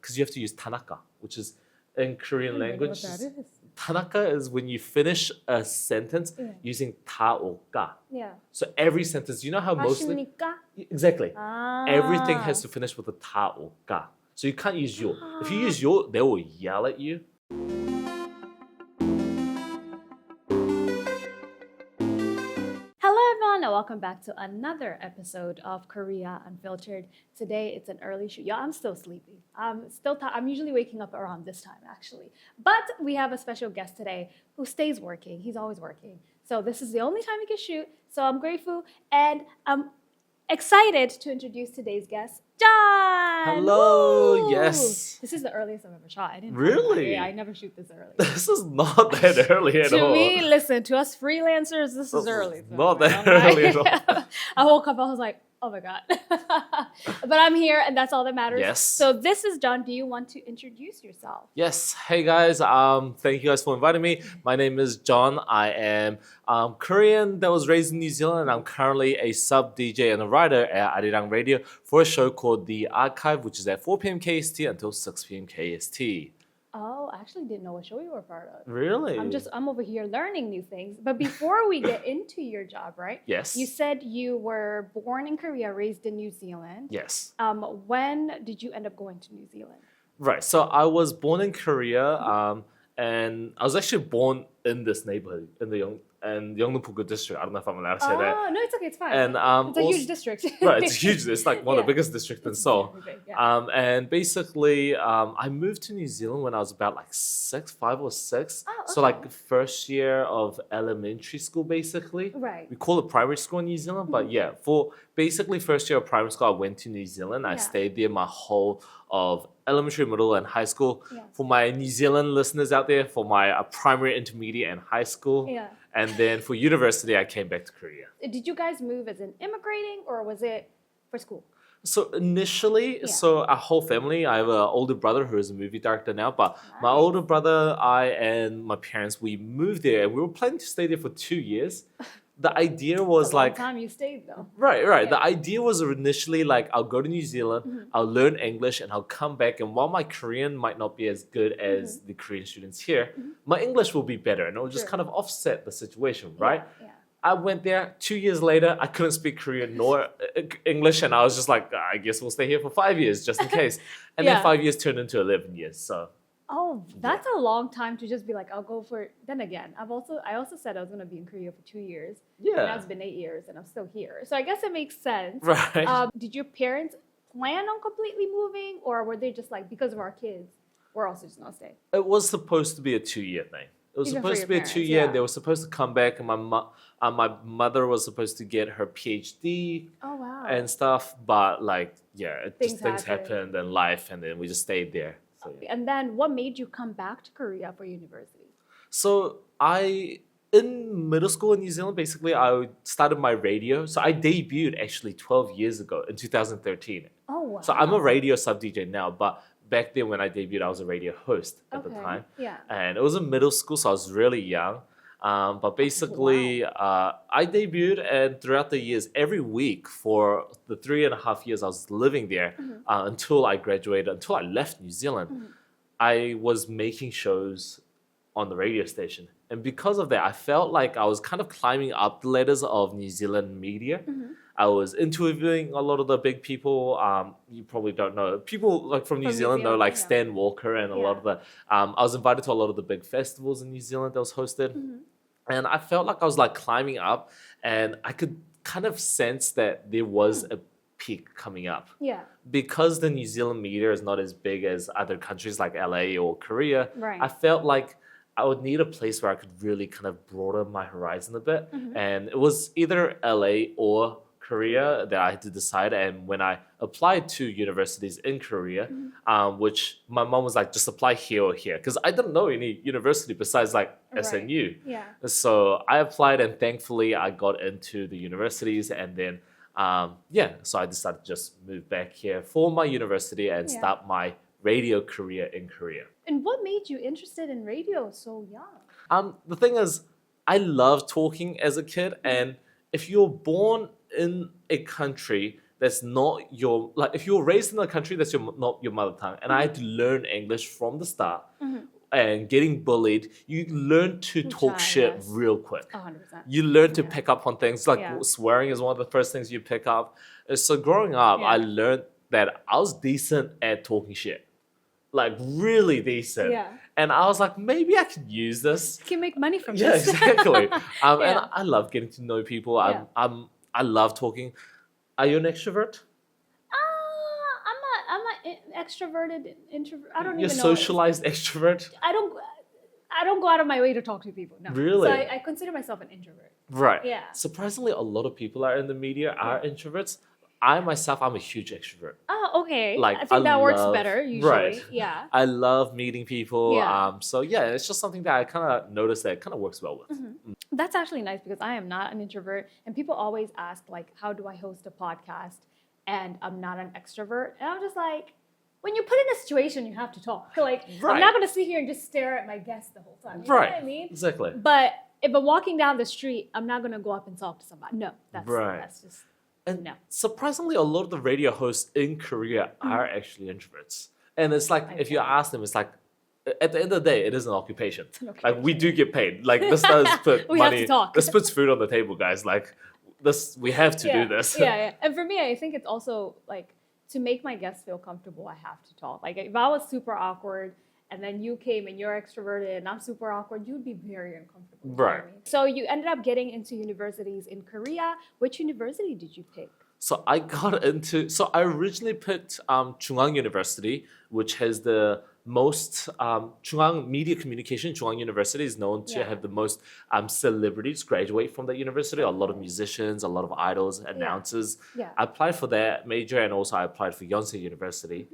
because you have to use Tanaka, which is in Korean I don't even know language. what that is. Tanaka is when you finish a sentence Yeah. using ta or ka. Yeah. So every sentence, you know how mostly 하십니까? exactly Ah. everything has to finish with a ta or ka. So you can't use yo. If you use yo, they will yell at you. Hello everyone and welcome back to another episode of Korea Unfiltered. Today it's an early shoot. Yeah, I'm still sleepy. I'm usually waking up around this time actually. But we have a special guest today who stays working. He's always working. So this is the only time he can shoot. So I'm grateful and I'm excited to introduce today's guest, John. Hello, Woo! yes. This is the earliest I've ever shot. I didn't Really? Yeah, I never shoot this early. This is not that early at To all. me, listen, to us freelancers, this is early. So not that I'm like- early at all. I woke up, I was like, oh my God. But I'm here and that's all that matters. Yes. So this is John. Do you want to introduce yourself? Yes. Hey guys. Thank you guys for inviting me. My name is John. I am Korean that was raised in New Zealand. I'm currently a sub DJ and a writer at Arirang Radio for a show called The Archive, which is at 4 p.m. KST until 6 p.m. KST. Oh, I actually didn't know what show you were part of. Really? I'm over here learning new things. But before we get into your job, right? Yes. You said you were born in Korea, raised in New Zealand. Yes. When did you end up going to New Zealand? Right. So I was born in Korea, and I was actually born in this neighborhood in the Yeongnam-pukgu district. I don't know if I'm allowed to say that. Oh, no, it's okay, it's fine. And it's a huge district. Right, it's huge. It's like one of the Yeah. biggest districts in It's Seoul. very big, yeah. And basically, I moved to New Zealand when I was about like 5 or 6. Oh, So okay. like first year of elementary school, basically. Right. We call it primary school in New Zealand, but yeah, for basically first year of primary school, I went to New Zealand. I Yeah. stayed there my whole of elementary, middle, and high school. Yeah. For my New Zealand listeners out there, for my primary, intermediate, and high school. Yeah. And then for university, I came back to Korea. Did you guys move as in immigrating or was it for school? So initially, Yeah. so our whole family, I have an older brother who is a movie director now, but my Nice. older brother, I and my parents, we moved there and we were planning to stay there for 2 years. The idea It's was a long like, time you stayed though. right. Yeah. The idea was initially like, I'll go to New Zealand, I'll learn English and I'll come back. And while my Korean might not be as good as the Korean students here, my English will be better and it will just Sure. kind of offset the situation, right? Yeah. I went there 2 years later. I couldn't speak Korean nor English, and I was just like, I guess we'll stay here for 5 years just in case. And Yeah. then 5 years turned into 11 years. So Oh, that's a long time to just be like, I'll go for. Then again, I also said I was gonna be in Korea for 2 years. Now yeah, it's been 8 years and I'm still here. So I guess it makes sense. right. Did your parents plan on completely moving, or were they just like, because of our kids, we're also just gonna stay? It was supposed to be a 2-year thing. It was Even for supposed to your be a parents, 2-year. yeah. And they were supposed to come back, and my mother was supposed to get her PhD Oh wow. and stuff. But like, yeah, Things things happened. happened and life, and then we just stayed there. So, yeah. And then what made you come back to Korea for university? So in middle school in New Zealand, basically, I started my radio. So I debuted actually 12 years ago in 2013. Oh wow. So I'm a radio sub DJ now, but back then when I debuted, I was a radio host at the Okay, time. yeah. And it was in middle school, so I was really young. But basically, I debuted, and throughout the years, every week for the 3.5 years I was living there until I graduated, until I left New Zealand, I was making shows on the radio station. And because of that, I felt like I was kind of climbing up the ladders of New Zealand media. I was interviewing a lot of the big people. You probably don't know. People like from New From New Zealand know like Zealand, Stan Walker and a lot of the... I was invited to a lot of the big festivals in New Zealand that was hosted. And I felt like I was like climbing up, and I could kind of sense that there was a peak coming up. Yeah. Because the New Zealand media is not as big as other countries like LA or Korea, Right. I felt like I would need a place where I could really kind of broaden my horizon a bit. And it was either LA or Korea that I had to decide. And when I applied to universities in Korea, which my mom was like, just apply here or here, because I didn't know any university besides like Right. SNU. Yeah. So I applied, and thankfully I got into the universities, and then so I decided to just move back here for my university and Yeah. start my radio career in Korea. And what made you interested in radio so young? The thing is, I love talking as a kid, and if you're born in a country that's not your, like, if you were raised in a country that's not your mother tongue, and I had to learn English from the start, and getting bullied, you learn to talk shit yes. real quick. 100%. You learn to pick up on things, like Yeah. swearing is one of the first things you pick up. So growing up, I Yeah. learned that I was decent at talking shit, like really decent. Yeah. And I was like, maybe I could use this. You can make money from Yeah, this. exactly. And Yeah. I love getting to know people. Yeah. I love talking. Are you an extrovert? I'm an extroverted introvert. I don't You're even know. socialized extrovert? I don't go out of my way to talk to people. No. Really? So I consider myself an introvert. Right. Yeah. Surprisingly, a lot of people are in the media are introverts. I myself, I'm a huge extrovert. Oh, okay. Like, I think I that works love- better usually. right. Yeah. I love meeting people. Yeah. So yeah, it's just something that I kind of noticed that kind of works well with. That's actually nice because I am not an introvert, and people always ask like, how do I host a podcast? And I'm not an extrovert, and I'm just like, when you're put in a situation, you have to talk. Like, Right. I'm not going to sit here and just stare at my guest the whole time. You know Right. what I mean? Exactly. But if I'm walking down the street, I'm not going to go up and talk to somebody. No, Right. that's just And no. surprisingly, a lot of the radio hosts in Korea are actually introverts. And it's like, if you ask them, it's like, at the end of the day, it is an occupation. an Like, we do get paid. Like, this does put We have to money. talk. This puts food on the table, guys. Like, this, we have to do this. Yeah. And for me, I think it's also like to make my guests feel comfortable, I have to talk. Like if I was super awkward and then you came and you're extroverted and I'm super awkward, you'd be very uncomfortable. You know what I Right. mean? So you ended up getting into universities in Korea. Which university did you pick? So I got into. So I originally picked Chungang University, which has the most Chungang Media Communication. Chungang University is known to Yeah. have the most celebrities graduate from that university. A lot of musicians, a lot of idols, announcers. Yeah. I applied for that major, and also I applied for Yonsei University.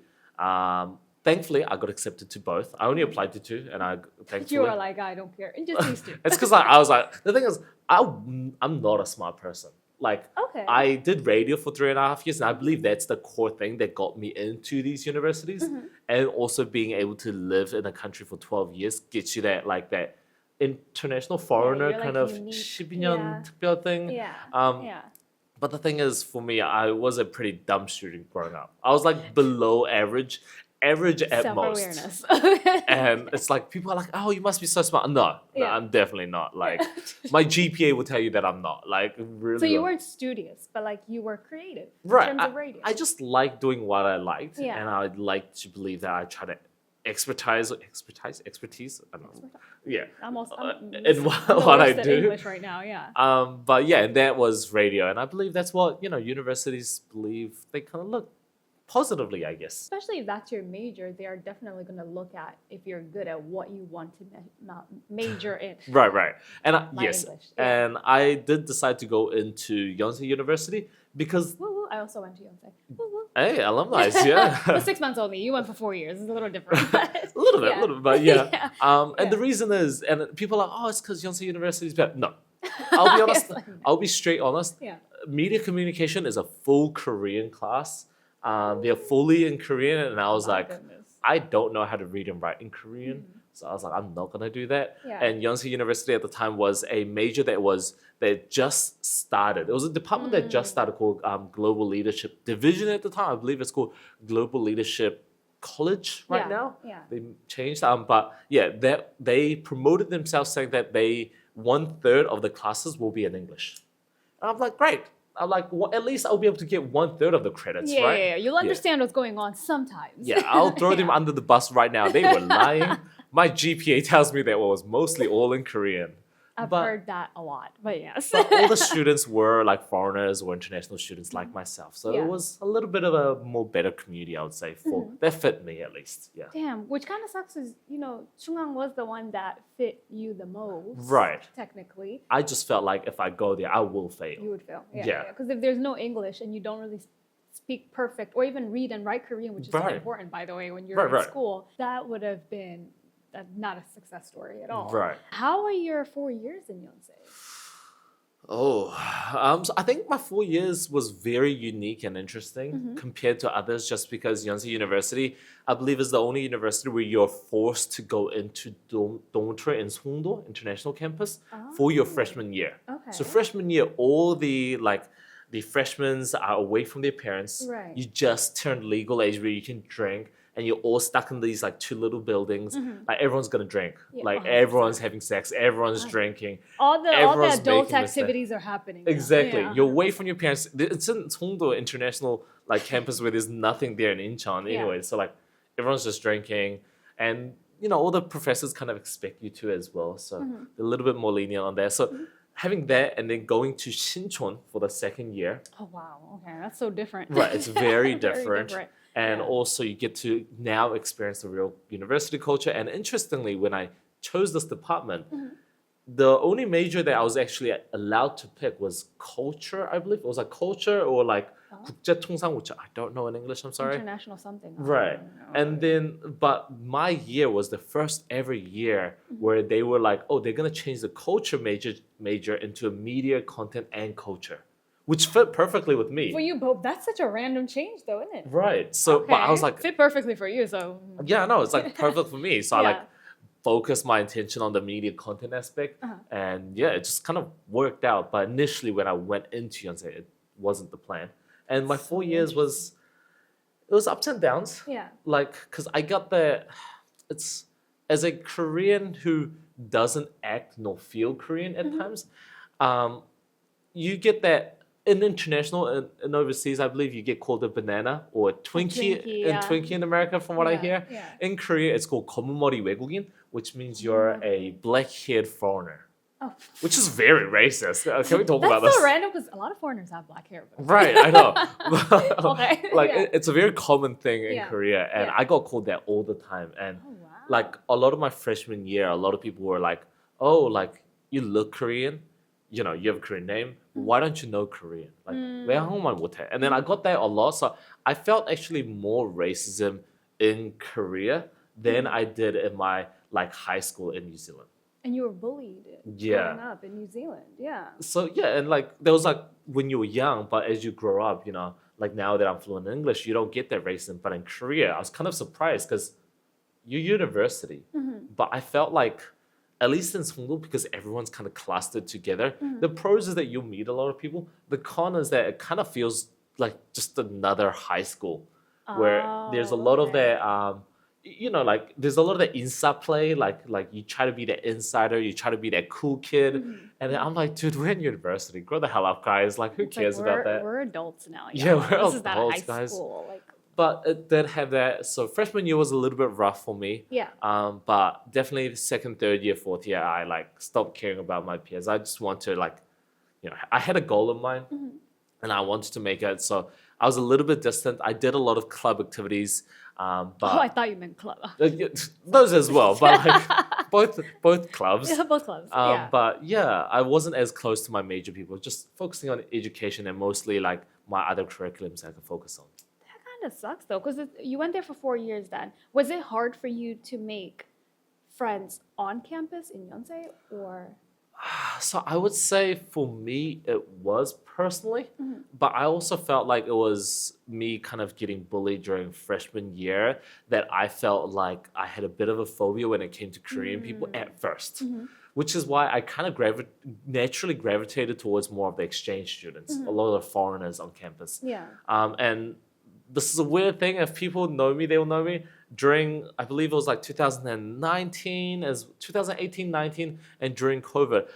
Thankfully, I got accepted to both. I only applied to two, and I thankfully. You were like, I don't care. Just these two. It's because I was like, the thing is, I'm not a smart person. Like, Okay. I did radio for 3.5 years, and I believe that's the core thing that got me into these universities. Mm-hmm. And also being able to live in a country for 12 years gets you that international foreigner you're, like, kind of unique. 12년 특별 thing. yeah. Um, yeah. But the thing is, for me, I was a pretty dumb student growing up. I was like below average at most. Self-awareness. And it's like people are like, "Oh, you must be so smart." No, Yeah. I'm definitely not. Like, my GPA will tell you that I'm not. Like, really. So you not. weren't studies, but like you were creative right. in terms of radio. I just like doing what I liked, Yeah. and I'd like to believe that I try to expertise. I don't know. Yeah. I'm in what the I worst at do. English right now, yeah. But yeah, that was radio, and I believe that's what universities believe. They kind of look positively, I guess. Especially if that's your major, they are definitely going to look at if you're good at what you want to major in. Right. And My yes, English, yeah. and I did decide to go into Yonsei University because Woo woo! I also went to Yonsei. Woo woo! hey, alumni, yeah. For 6 months only. You went for 4 years. It's a little different. a little bit, but yeah. Yeah. And Yeah. the reason is, and people are, oh, it's because Yonsei University is better. No, I'll be honest. It's like, I'll be straight honest. yeah. Media communication is a full Korean class. They're fully in Korean, and I was My like, goodness. I don't know how to read and write in Korean. So I was like, I'm not gonna do that. Yeah. And Yonsei University at the time was a major that just started. It was a department that just started called Global Leadership Division at the time. I believe it's called Global Leadership College right Yeah, now. yeah. They changed. But yeah, they promoted themselves saying that 1/3 of the classes will be in English. And I'm like, great. I'm like, well, at least I'll be able to get 1/3 of the credits, Yeah, right? yeah, yeah. You'll understand what's going on sometimes. Yeah, I'll throw them under the bus right now. They were lying. My GPA tells me that it was mostly all in Korean. I've but, heard that a lot, but yes. but all the students were like foreigners or international students like myself. So Yeah. it was a little bit of a more better community, I would say, for that fit me at least. Yeah. Damn, which kind of sucks is, Chungang was the one that fit you the most. Right. Technically. I just felt like if I go there, I will fail. You would fail. Yeah. Yeah. Because if there's no English and you don't really speak perfect or even read and write Korean, which is so Right. important, by the way, when you're Right, in right. school, that would have been not a success story at all. Right. How are your 4 years in Yonsei? Oh, so I think my 4 years was very unique and interesting compared to others just because Yonsei University, I believe, is the only university where you're forced to go into dormitory in Songdo International Campus for your freshman year. Okay. So freshman year, all the the freshmen are away from their parents. Right. You just turned legal age where you can drink, and you're all stuck in these like two little buildings. Like everyone's gonna drink. Yeah, Like 100%. everyone's having sex. Everyone's drinking. all the everyone's adult making mistakes. activities are happening. now. Exactly. Yeah. You're away from your parents. It's in Chengdu International like campus where there's nothing there in Incheon Yeah. anyway. So like everyone's just drinking, and you know all the professors kind of expect you to as well. So they're a little bit more lenient on that. So having that and then going to Sinchon for the second year, Oh wow. Okay, that's so different. right? It's very Very different. different. And Yeah. also you get to now experience the real university culture. And interestingly, when I chose this department, the only major that I was actually allowed to pick was culture, I believe. It was like culture or like 국제통상, which I don't know in English, I'm sorry. International something. I Right. don't know. And then, but my year was the first ever year where they were like, oh, they're going to change the culture major into a media, content, and culture, which fit perfectly with me. For you both, that's such a random change, though, isn't it? Right. So, but I was Okay. like, fit perfectly for you. So yeah, no, it's like perfect for me. So I Yeah. like focused my attention on the media content aspect. And yeah, it just kind of worked out. But initially when I went into Yonsei, it wasn't the plan. And my 4 years was, it was ups and downs. yeah. Like, because I got the, it's, as a Korean who doesn't act nor feel Korean at times, you get that in international and overseas, I believe you get called a banana or a Twinkie, Twinkie, in yeah. Twinkie in America, from what I Yeah, hear. yeah. In Korea, it's called 검은 머리 외국인, which means you're a black-haired foreigner, Oh. which is very racist. Can we talk That's about this? so random because a lot of foreigners have black hair. but- Right, I know. Okay, Like yeah. it's a very common thing in Yeah, Korea, and yeah. I got called that all the time. And Oh, wow. like a lot of my freshman year, a lot of people were like, "Oh, like you look Korean, you know, you have a Korean name. Why don't you know Korean? Like, 왜 한국말 못해?" And then I got that a lot, so I felt actually more racism in Korea than I did in my like high school in New Zealand. And you were bullied Yeah. growing up in New Zealand. Yeah. So yeah, and like there was like when you were young, but as you grow up, you know, like now that I'm fluent in English, you don't get that racism. But in Korea, I was kind of surprised because you're university, but I felt like at least in Seoul, because everyone's kind of clustered together. The pros is that you'll meet a lot of people. The con is that it kind of feels like just another high school where there's a lot of okay. that. You know, like there's a lot of that inside play, like you try to be that insider, you try to be that cool kid, and then I'm like, dude, we're in university, grow the hell up, guys. Like, who It's like cares about that? We're adults now. Yeah, we're This is not adults, high guys. school. Like, But it did have that. So freshman year was a little bit rough for me. yeah. But definitely the second, third year, fourth year, I like stopped caring about my peers. I just want to like, you know, I had a goal in mind, and I wanted to make it. So I was a little bit distant. I did a lot of club activities, but Oh, I thought you meant club. yeah, those as well. But like both clubs. Yeah, both clubs. Yeah. But yeah, I wasn't as close to my major people. Just focusing on education and mostly like my other curriculums I could focus on. That kind of sucks though, because you went there for 4 years. Then was it hard for you to make friends on campus in Yonsei, or So I would say for me it was personally, but I also felt like it was me kind of getting bullied during freshman year that I felt like I had a bit of a phobia when it came to Korean people at 1st. Which is why I kind of naturally gravitated towards more of the exchange students, a lot of the foreigners on campus. yeah? And this is a weird thing. If people know me, they will know me. During, I believe it was like 2019, as 2018, 19, and during COVID,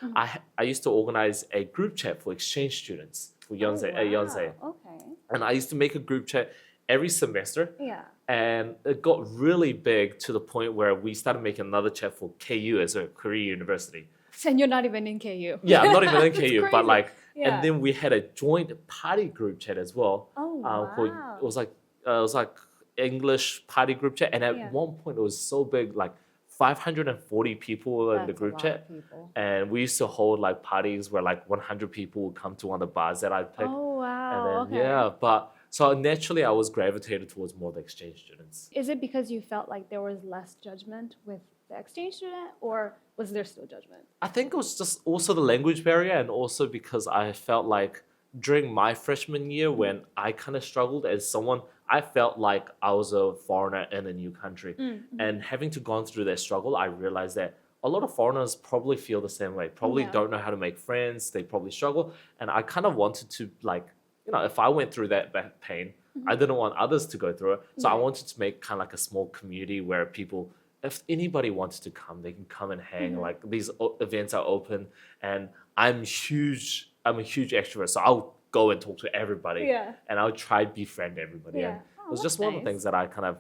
I used to organize a group chat for exchange students for Yonsei, at Yonsei. Oh, okay. And I used to make a group chat every semester. Yeah. And it got really big to the point where we started making another chat for KU as a Korea university. And you're not even in KU. Yeah, I'm not even in That's KU, but crazy. like, Yeah. and then we had a joint party group chat as well. Oh, called- wow. it was like English party group chat, and at Yeah. one point it was so big, like 540 people were in the That's a group lot chat, of people. and we used to hold like parties where like 100 people would come to one of the bars that I picked. Oh wow. And then, Okay. yeah, but so naturally I was gravitated towards more the exchange students. Is it because you felt like there was less judgment with the exchange student, or was there still judgment? I think it was just also the language barrier, and also because I felt like during my freshman year when I kind of struggled as someone, I felt like I was a foreigner in a new country. And having to gone through that struggle, I realized that a lot of foreigners probably feel the same way, probably Yeah. don't know how to make friends, they probably struggle. And I kind of wanted to like if I went through that pain, I didn't want others to go through it. So I Right. wanted to make kind of like a small community where people, if anybody wanted to come, they can come and hang. Like these events are open, and I'm huge. I'm a huge extrovert, so I'll go and talk to everybody, Yeah. and I'll try to befriend everybody. Yeah. And Oh, it was that's just one of the nice. things that I kind of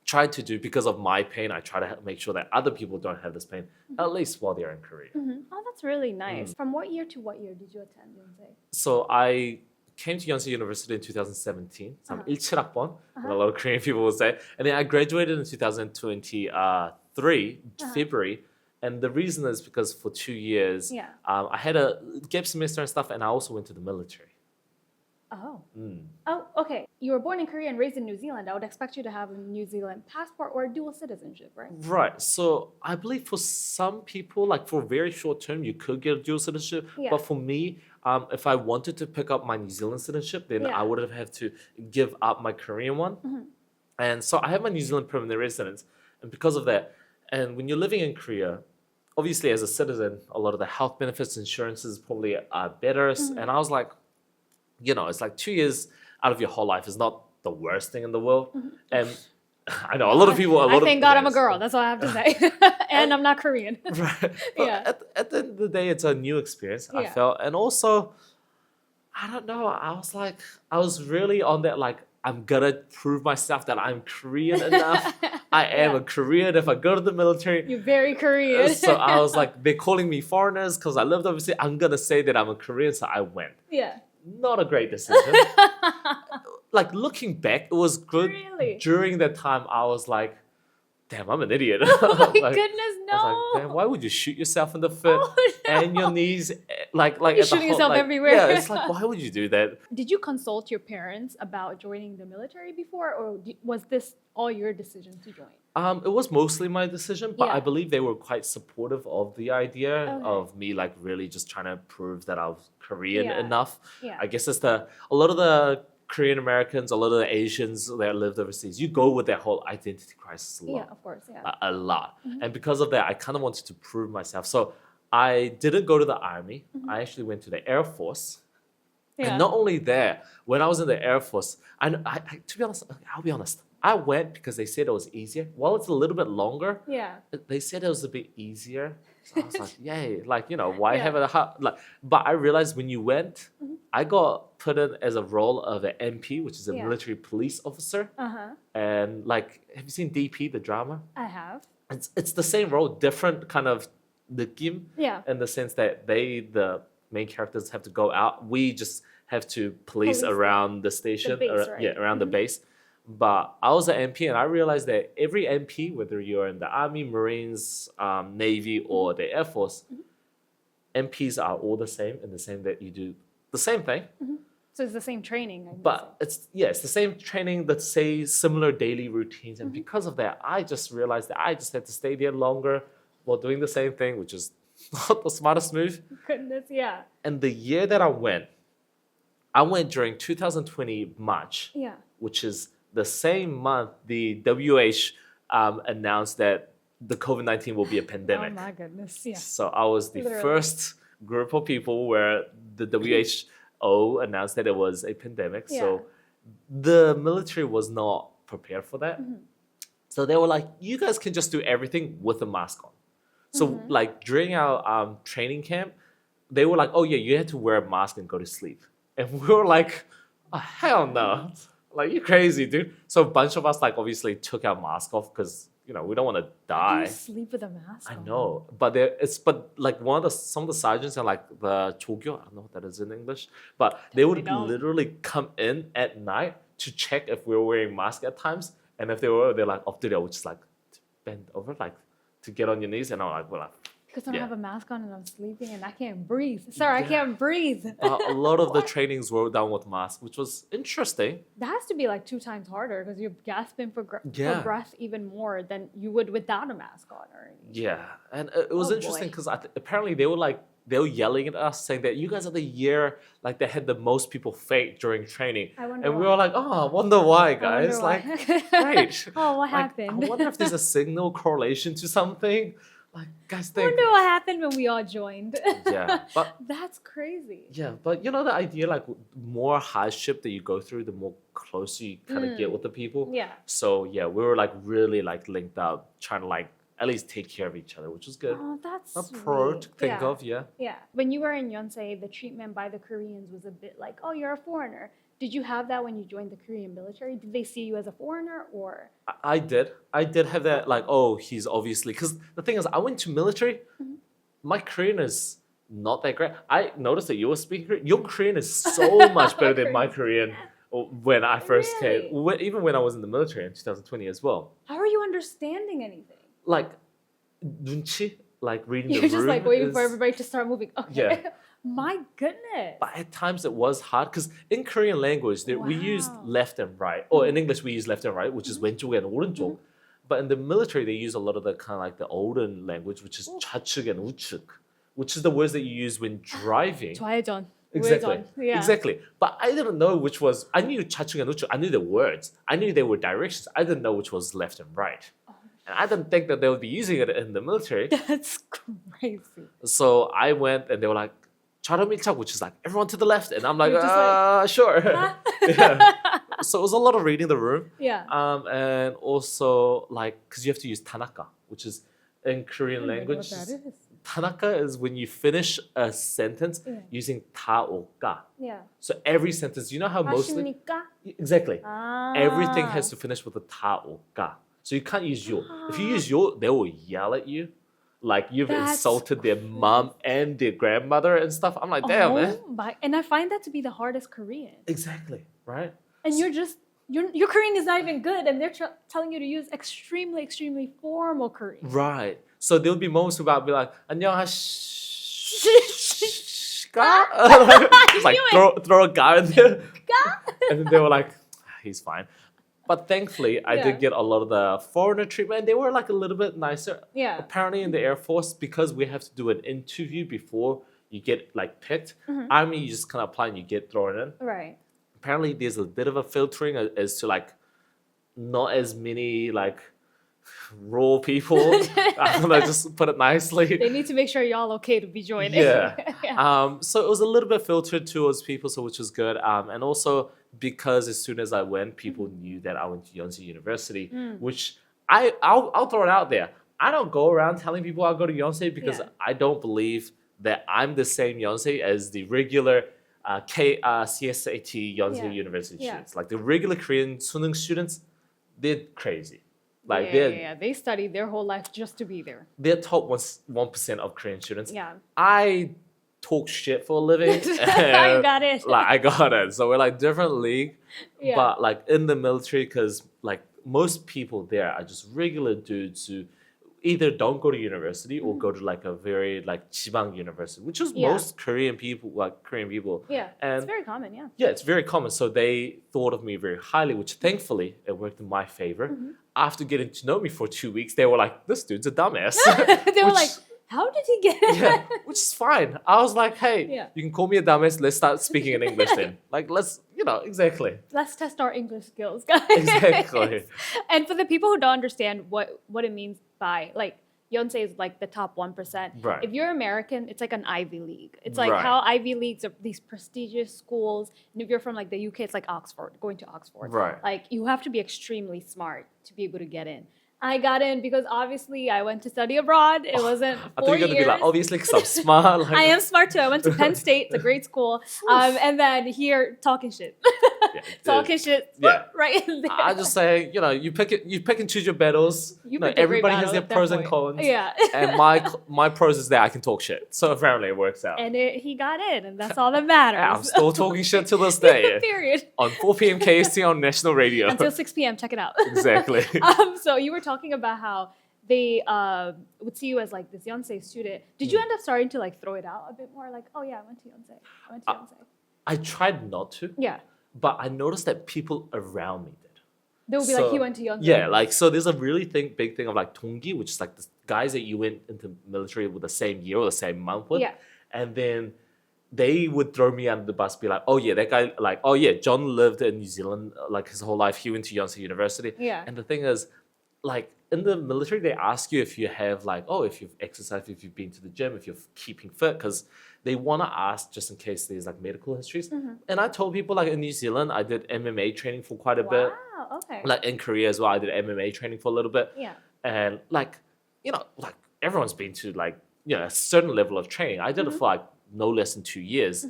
tried to do because of my pain. I try to make sure that other people don't have this pain, at least while they're in Korea. Oh, that's really Mm. nice. From what year to what year did you attend Yonsei? So I came to Yonsei University in 2017. So I'm 17학번, what a lot of Korean people will say. And then I graduated in 2023, February. And the reason is because for 2 years, Yeah. I had a gap semester and stuff, and I also went to the military. Oh. Mm. Oh, okay. You were born in Korea and raised in New Zealand. I would expect you to have a New Zealand passport or dual citizenship, right? Right. So I believe for some people, like for very short term, you could get a dual citizenship. Yeah. But for me, if I wanted to pick up my New Zealand citizenship, then Yeah. I would have had to give up my Korean one. And so I have my New Zealand permanent residence. And because of that, and when you're living in Korea, obviously as a citizen, a lot of the health benefits, insurances probably are better. And I was like, it's like 2 years out of your whole life is not the worst thing in the world. And I know a lot of people. I thank God I'm a yes. girl. That's all I have to say. And I'm not Korean. Right. But Yeah. at the end of the day, it's a new experience, I Yeah. felt. And also, I don't know, I was really on that, like, I'm gonna prove myself that I'm Korean enough. I am Yeah. a Korean if I go to the military. You're very Korean. So I was like, they're calling me foreigners because I lived overseas. I'm gonna say that I'm a Korean, so I went. Yeah. Not a great decision. Like looking back, it was good. Really? During that time, I was like, damn, I'm an idiot. Oh my Like, goodness, no. I was like, damn, why would you shoot yourself in the foot Oh, no. and your knees? Like You're at the shooting whole- yourself like, everywhere. Yeah, it's like, why would you do that? Did you consult your parents about joining the military before, or was this all your decision to join? It was mostly my decision, but Yeah. I believe they were quite supportive of the idea Okay. of me, like really just trying to prove that I was Korean Yeah. enough. Yeah. I guess it's a lot of the Korean Americans, a lot of the Asians that lived overseas, you go with that whole identity crisis a lot. Yeah, of course, yeah. A lot. And because of that, I kind of wanted to prove myself. So I didn't go to the army. I actually went to the Air Force. Yeah. And not only that, when I was in the Air Force, to be honest, I'll be honest, I went because they said it was easier. While it's a little bit longer, Yeah. they said it was a bit easier. So I was like, yay, like, why Yeah. have a like? But I realized when you went, I got put in as a role of an MP, which is a Yeah. military police officer. Uh-huh. And like, have you seen DP, the drama? I have. It's the same role, different kind of 느낌 Yeah. in the sense that the main characters have to go out. We just have to police Police around the station, base, right? yeah, around the base. But I was an MP, and I realized that every MP, whether you're in the Army, Marines, Navy, or the Air Force, MPs are all the same in the same that you do the same thing. So it's the same training. I'm But it's the same training that say similar daily routines, and because of that, I just realized that I just had to stay there longer while doing the same thing, which is not the smartest move. guessing. Goodness, yeah. And the year that I went during 2020 March, Yeah. which is the same month the WHO announced that the COVID-19 will be a pandemic. Oh my goodness, yeah. So I was the Literally. first group of people where the WHO announced that it was a pandemic. Yeah. So the military was not prepared for that. So they were like, you guys can just do everything with a mask on. So like during our training camp, they were like, oh yeah, you had to wear a mask and go to sleep. And we were like, oh, hell no. Like, you're crazy, dude. So a bunch of us like obviously took our mask off because, we don't want to Do die. you sleep with a mask I on? know, but like some of the sergeants and like the chogyo, I don't know what that is in English, but they would Definitely don't. literally come in at night to check if we were wearing masks at times, and if they were, they're like, they would just like bend over, like to get on your knees, and I'm like, well, Because I don't Yeah. have a mask on and I'm sleeping and I can't breathe. Sorry, I can't breathe. a lot of the trainings were done with masks, which was interesting. That has to be like 2 times harder because you're gasping for Yeah. breath even more than you would without a mask on or anything. Yeah, and it was Oh, interesting boy. because apparently they were yelling at us saying that you guys are the year like that had the most people fake during training, I wonder and we why. were like, oh, I wonder why, I wonder guys. why. Like, great. Oh, what Like, happened? I wonder if there's a signal correlation to something. Like, guys I think, wonder what happened when we all joined. yeah, but That's crazy. yeah, but you know the idea, like more hardship that you go through, the more closer you kind of get with the people. Yeah. So yeah, we were like really like linked up, trying to like at least take care of each other, which was good. Oh, that's A sweet. pro to think yeah. of, yeah. Yeah. When you were in Yonsei, the treatment by the Koreans was a bit like, oh, you're a foreigner. Did you have that when you joined the Korean military? Did they see you as a foreigner or? I did. I did have that, like, oh, he's obviously, because the thing is, I went to military, my Korean is not that great. I noticed that you were speaking Korean. Your Korean is so much better than my Korean when I first Really? came, even when I was in the military in 2020 as well. How are you understanding anything? Like, 눈치, like reading You're the just room like waiting for is- everybody to start moving. Okay. Yeah. My goodness. But at times it was hard because in Korean language we use Wow. left and right, or in English we use left and right, which is 왼쪽 and 오른쪽. But in the military they use a lot of the kind of like the olden language, which is 좌측 and 우측, which is the words that you use when driving. 좌회전. Exactly. 우회전. Yeah. Exactly. But I didn't know which was. I knew 좌측 and 우측. I knew the words. I knew they were directions. I didn't know which was left and right. And I didn't think that they would be using it in the military. That's crazy. So I went and they were like, 좌로밀착, which is like everyone to the left, and I'm like, You're just like, sure. yeah. So it was a lot of reading the room, Yeah. and also like because you have to use Tanaka, which is in Korean I don't know language. what that is. Tanaka is when you finish a sentence Yeah. using ta or ka. Yeah. So every sentence, you know how mostly 하십니까? exactly Ah. everything has to finish with a ta or ka. So you can't use yo. If you use yo, they will yell at you. Like you've That's insulted their mom and their grandmother and stuff. I'm like, damn, man. And I find that to be the hardest Korean. Exactly, right? And you're just your Korean is not even good, and they're telling you to use extremely formal Korean. Right. So there'll be moments where I'll be like, 안녕하십니까? Just like throw a guy in there. And then they were like, he's fine. But thankfully, I Yeah. did get a lot of the foreigner treatment. They were like a little bit nicer. Yeah. Apparently in the Air Force, because we have to do an interview before you get like picked. Mm-hmm. Army, you just kind of apply and you get thrown in. Right. Apparently there's a bit of a filtering as to like not as many like raw people. I'm gonna just put it nicely. They need to make sure y'all okay to be joining. Yeah. Yeah. So it was a little bit filtered towards people, so which was good. And also because as soon as I went, people knew that I went to Yonsei University, which I'll throw it out there. I don't go around telling people I go to Yonsei because Yeah. I don't believe that I'm the same Yonsei as the regular CSAT Yonsei Yeah. University Yeah. students. Like the regular Korean Sunung students, they're crazy. Like yeah. They studied their whole life just to be there. they're top 1% of Korean students. Yeah. I talk shit for a living. I got it. Like I got it. So we're like different league, Yeah. but like in the military, because like most people there are just regular dudes who either don't go to university or go to like a very like jibang university, which is Yeah. most Korean people, like Korean people. Yeah. And It's very common, yeah. yeah, it's very common. So they thought of me very highly, which thankfully it worked in my favor. Mm-hmm. After getting to know me for 2 weeks, they were like, "This dude's a dumbass." They were Which- like, how did he get it? yeah, which is fine. I was like, hey, Yeah. you can call me a dumbass. Let's start speaking in English then. Like, let's, exactly. Let's test our English skills, guys. Exactly. And for the people who don't understand what it means by like Yonsei is like the top 1%. Right. If you're American, it's like an Ivy League. It's like Right. how Ivy Leagues are these prestigious schools. And if you're from like the UK, it's like Oxford, going to Oxford. Right. Like you have to be extremely smart to be able to get in. I got in because obviously I went to study abroad. It wasn't 4 I thought you were going to be like, years. obviously, because I'm smart. Like, I am smart too. I went to Penn State. It's a great school. And then here talking shit. Yeah, Talking shit. Yeah. Right in there. I just say, you pick and choose your battles. You picked a great everybody has battle their at that pros and point. cons. Yeah. And my pros is that I can talk shit. So apparently it works out. And he got in, and that's all that matters. Yeah, I'm still talking shit till this day. Period. On 4 p.m. KST on national radio. Until 6 p.m. Check it out. Exactly. So you were talking about how they would see you as like this Yonsei student. Did you end up starting to like throw it out a bit more? Like, oh yeah, I went to Yonsei. I went to Yonsei. I tried not to, Yeah. but I noticed that people around me did. They would be like, he went to Yonsei. Yeah, like so there's a really big thing of like Tonggi, which is like the guys that you went into military with the same year or the same month with. Yeah. And then they would throw me under the bus, be like, oh yeah, that guy, like, oh yeah, John lived in New Zealand like his whole life. He went to Yonsei University. Yeah. And the thing is, like, in the military, they ask you if you have like, oh, if you've exercised, if you've been to the gym, if you're keeping fit, because they want to ask just in case there's like medical histories. And I told people like in New Zealand, I did MMA training for quite a bit. Wow. Okay. Like in Korea as well, I did MMA training for a little bit. Yeah. And like, like everyone's been to like, a certain level of training. I did it for like no less than 2 years.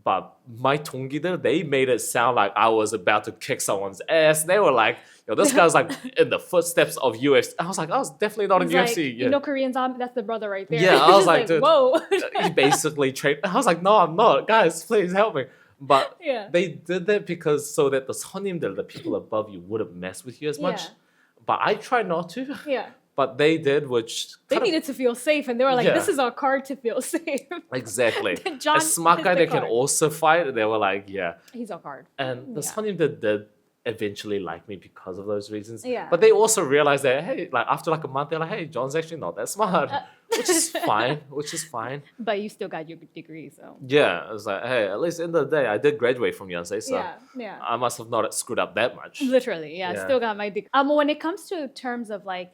But my 동기들, they made it sound like I was about to kick someone's ass. They were like, this guy's like in the footsteps of UFC. I was like, I was definitely not in It's UFC. like, Korean zombie, that's the brother right there. Yeah, I was It's like, dude, whoa. he basically trained. I was like, no, I'm not. Guys, please help me. But Yeah. they did that because so that the 손님들, the people above you, wouldn't mess with you as much. Yeah. But I tried not to. Yeah. But they did, which They kind of- needed to feel safe, and they were like, Yeah. this is our card to feel safe. exactly. John A smart is guy the that can card. also fight. They were like, yeah. He's our card. And the Yeah. 손님들 did eventually like me because of those reasons. Yeah. But they also realized that, hey, like after like a month, they're like, hey, John's actually not that smart, which is fine. Which is fine. But you still got your degree, so. Yeah, it was like, hey, at least in the day, I did graduate from Yonsei, so Yeah. I must have not screwed up that much. Literally, yeah. Yeah. Still got my degree. When it comes to terms of like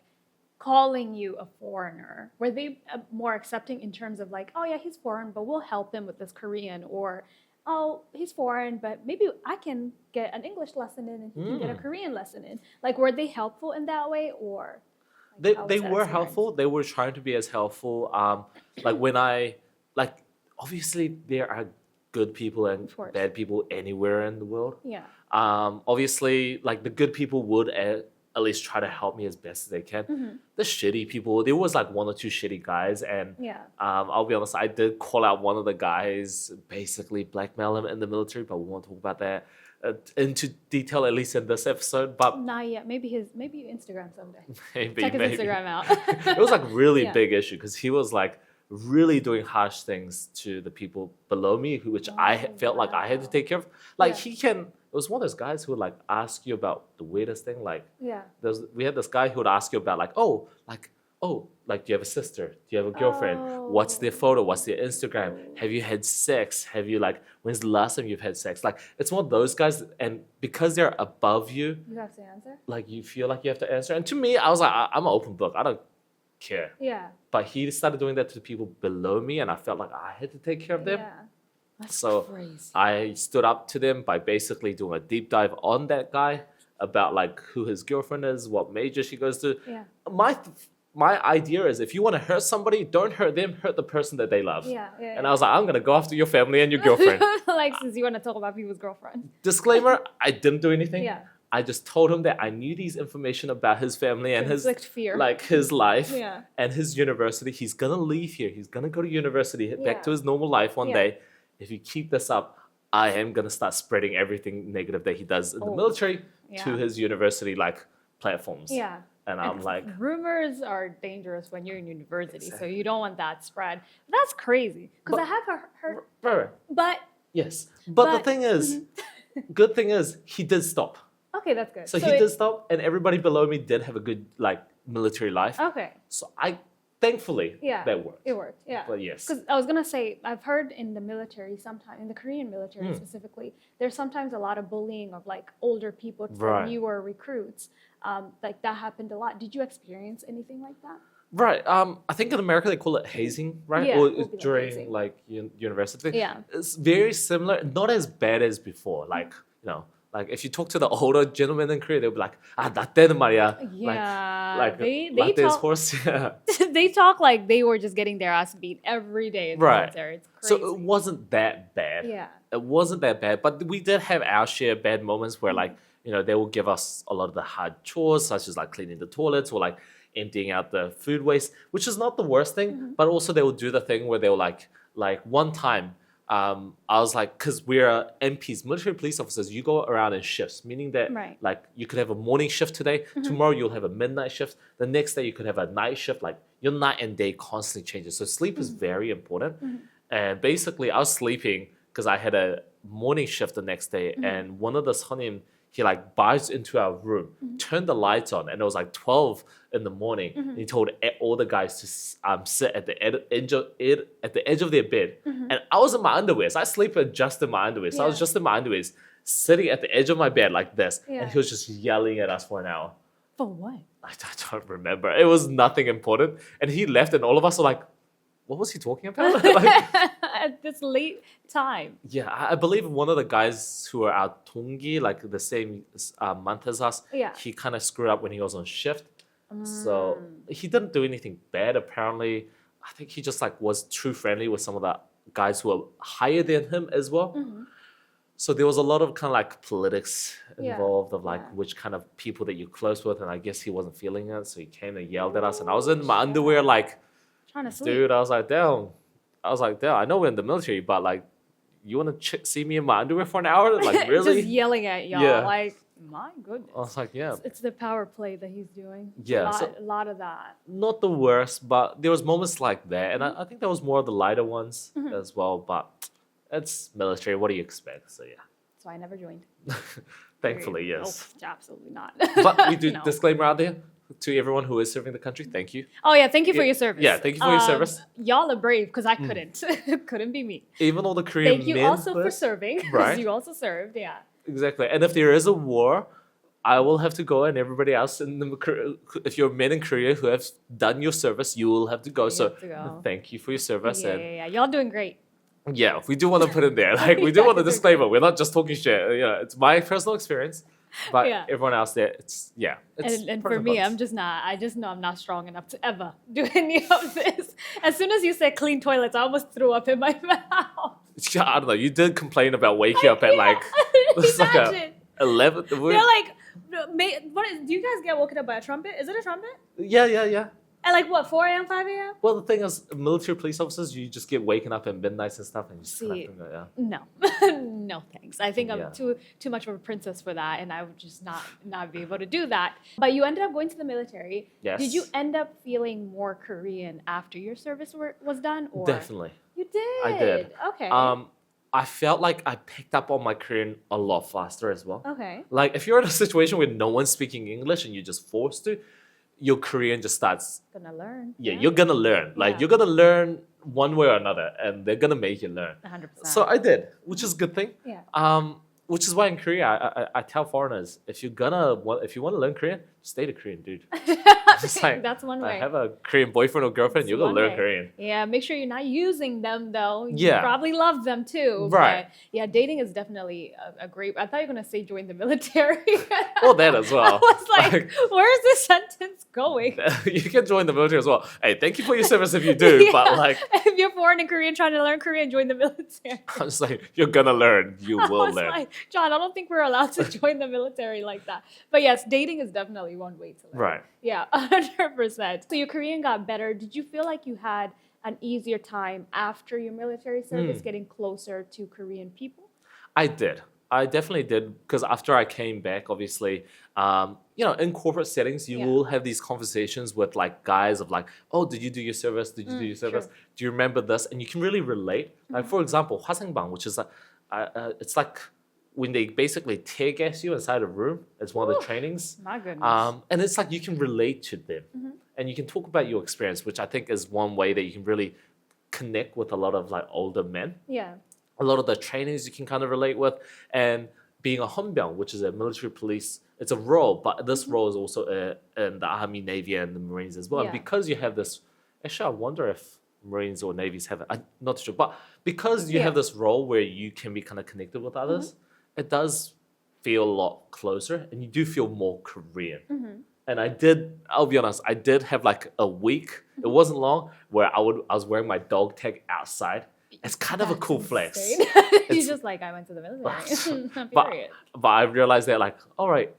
calling you a foreigner, were they more accepting in terms of like, oh yeah, he's foreign, but we'll help him with this Korean, or oh, he's foreign, but maybe I can get an English lesson in and he can get a Korean lesson in. Like, were they helpful in that way, or? Like, how They was that were experience? helpful. They were trying to be as helpful. Like when obviously there are good people and Of course. bad people anywhere in the world. Yeah. Obviously, like the good people would at least try to help me as best as they can. The shitty people, there was like one or two shitty guys, and Yeah. I'll be honest, I did call out one of the guys, basically blackmail him in the military, but we won't talk about that into detail, at least in this episode. But Not yet. Maybe Instagram someday. maybe, Check his maybe. Instagram out. It was like really Yeah. big issue because he was like really doing harsh things to the people below me, which I felt like I had to take care of. Like Yeah. it was one of those guys who would like ask you about the weirdest thing. Like Yeah. we had this guy who would ask you about like, do you have a sister? Do you have a girlfriend? What's their photo? What's their Instagram? Have you had sex? Have you like, when's the last time you've had sex? Like, it's one of those guys, and because they're above you, You have to answer. like you feel like you have to answer. And to me, I was like, I'm an open book. I don't care. Yeah. But he started doing that to the people below me, and I felt like I had to take care of them. Yeah. That's So crazy. I stood up to them by basically doing a deep dive on that guy about like who his girlfriend is, what major she goes to. Yeah. My idea is if you want to hurt somebody, don't hurt them, hurt the person that they love. Yeah. And I was like, I'm gonna go after your family and your girlfriend. Like, since you want to talk about people's girlfriend. Disclaimer: I didn't do anything. Yeah. I just told him that I knew these information about his family and his Inflict fear. like his life Yeah. and his university. He's gonna leave here. He's gonna go to university, head back Yeah. to his normal life one Yeah. day. If you keep this up, I am gonna start spreading everything negative that he does in the Oh. military to Yeah. his university like platforms. Yeah. And I'm like, rumors are dangerous when you're in university, so you don't want that spread. That's crazy because I have heard, right, but yes. But the But- thing is, good thing is he did stop. okay, that's good. So he did stop, and everybody below me did have a good like military life. Okay, So thankfully, yeah, that worked. It worked, yeah. But yes, Because I was gonna say, I've heard in the military sometimes, in the Korean military Hmm. specifically, there's sometimes a lot of bullying of like older people for Right. newer recruits. Like that happened a lot. Did you experience anything like that? right. I think in America they call it hazing, right? Yeah, Or it would be like during hazing. like university. Yeah. It's very similar, not as bad as before. Like like if you talk to the older gentlemen in Korea, they'll be like, 나때는 말이야. Yeah, Like they latte's talk. horse. Yeah. They talk like they were just getting their ass beat every day in the Right. military. It's So crazy. it wasn't that bad. Yeah. It wasn't that bad, but we did have our share of bad moments where like they will give us a lot of the hard chores, such as like cleaning the toilets or like emptying out the food waste, which is not the worst thing. But also they will do the thing where they'll like one time. I was like, because we're MPs, military police officers, you go around in shifts, meaning that Right. like you could have a morning shift today, tomorrow you'll have a midnight shift, the next day you could have a night shift. Like your night and day constantly changes. So sleep is very important. And basically, I was sleeping because I had a morning shift the next day, and one of the sonnim, he like barged into our room, turned the lights on, and it was like 12 in the morning. And he told all the guys to sit at the edge of their bed. And I was in my underwear, so I sleep just in my underwear. So I was Yeah. just in my underwear, sitting at the edge of my bed like this, Yeah. and he was just yelling at us for an hour. For what? I don't remember. It was nothing important. And he left, and all of us were like, what was he talking about? Like, At this late time. yeah, I believe one of the guys who are our Tungi, like the same month as us, Yeah. he kind of screwed up when he was on shift. So he didn't do anything bad, apparently. I think he just like was too friendly with some of the guys who were higher than him as well. So there was a lot of kind of like politics Yeah, involved of like yeah. which kind of people that you're close with, and I guess he wasn't feeling it, so he came and yelled at us, and I was in my underwear like, Trying to sleep. dude, I was like, damn. I know we're in the military, but like, you want to see me in my underwear for an hour? Like, really? Just yelling at y'all. Yeah. Like, my goodness. I was like, yeah. It's the power play that he's doing. Yeah, A lot of that. Not the worst, but there was moments like that, and I think that was more of the lighter ones as well. But it's military. What do you expect? So yeah, So I never joined. thankfully, Period. yes. Oh, absolutely not. But we do No. disclaimer out there to everyone who is serving the country. Thank you. Oh yeah, thank you for Yeah, your service. yeah, thank you for your service. Y'all are brave because I couldn't. Couldn't be me. Even all the Korean Thank you men. also for first- serving. 'cause Right. You also served. Yeah. Exactly. And if there is a war, I will have to go, and everybody else in the if you're men in Korea who have done your service, you will have to go. You So have to go. thank you for your service. Yeah, And yeah, yeah. Y'all doing great. yeah, we do want to put in there. Like we do Yeah, want to it's disclaimer. We're not just talking shit. Yeah, it's my personal experience. But Yeah. everyone else there, it's yeah. It's And pros for me, cons. I'm just not. I just know I'm not strong enough to ever do any of this. As soon as you said clean toilets, I almost threw up in my mouth. Yeah, I don't know. You did complain about waking up at like it's like Imagine. 11. They're like, what is, do you guys get woken up by a trumpet? Is it a trumpet? Yeah. At like what, 4 a.m., 5 a.m.? Well, the thing is, military police officers, you just get waken up at midnight and stuff, and you just kind See, of think, yeah. No, no thanks. I think Yeah. I'm too much of a princess for that, and I would just not be able to do that. But you ended up going to the military. Yes. Did you end up feeling more Korean after your service was done, or Definitely. you did? I did. Okay. I felt like I picked up on my Korean a lot faster as well. Okay. Like if you're in a situation where no one's speaking English and you're just forced to, your Korean just starts. Gonna learn. Yeah, you're gonna learn. Like Yeah. you're gonna learn one way or another, and they're gonna make you learn. 100%. So I did, which is a good thing. Yeah. Which is why in Korea I tell foreigners if you want to learn Korean, stay to Korean, dude. Just like, That's one way. I have a Korean boyfriend or girlfriend, That's you're gonna one learn way. Korean. Yeah, make sure you're not using them though. You Yeah. probably love them too. Right. But yeah, dating is definitely a great. I thought you were gonna say join the military. Well, that as well. I was like, where's this sentence going? you can join the military as well. Hey, thank you for your service if you do, but Yeah. like if you're foreign and Korean trying to learn Korean, join the military. I'm just like, you're gonna learn. You I will was learn. like, John, I don't think we're allowed to join the military like that. But yes, dating is definitely one way to learn. Right. Yeah, 100%. So your Korean got better. Did you feel like you had an easier time after your military service getting closer to Korean people? I did. I definitely did because after I came back, obviously, in corporate settings, you Yeah. will have these conversations with like guys of like, oh, did you do your service? Did you do your service? sure. Do you remember this? And you can really relate. Like for example, Hwasangbang, which is it's like when they basically tear gas you inside a room. It's one of the trainings. My goodness. And it's like you can relate to them and you can talk about your experience, which I think is one way that you can really connect with a lot of like older men. Yeah. A lot of the trainings you can kind of relate with. And being a Honbyang, which is a military police, it's a role, but this role is also in the Army, Navy, and the Marines as well. Yeah. And because you have this, actually, I wonder if Marines or Navies have it. I'm not sure. But because you Yeah. have this role where you can be kind of connected with others, it does feel a lot closer and you do feel more Korean. And I'll be honest, I did have like a week, it wasn't long, where I was wearing my dog tag outside. It's kind of a cool flex. You're just like, I went to the military. But, Period. but I realized that like, all right,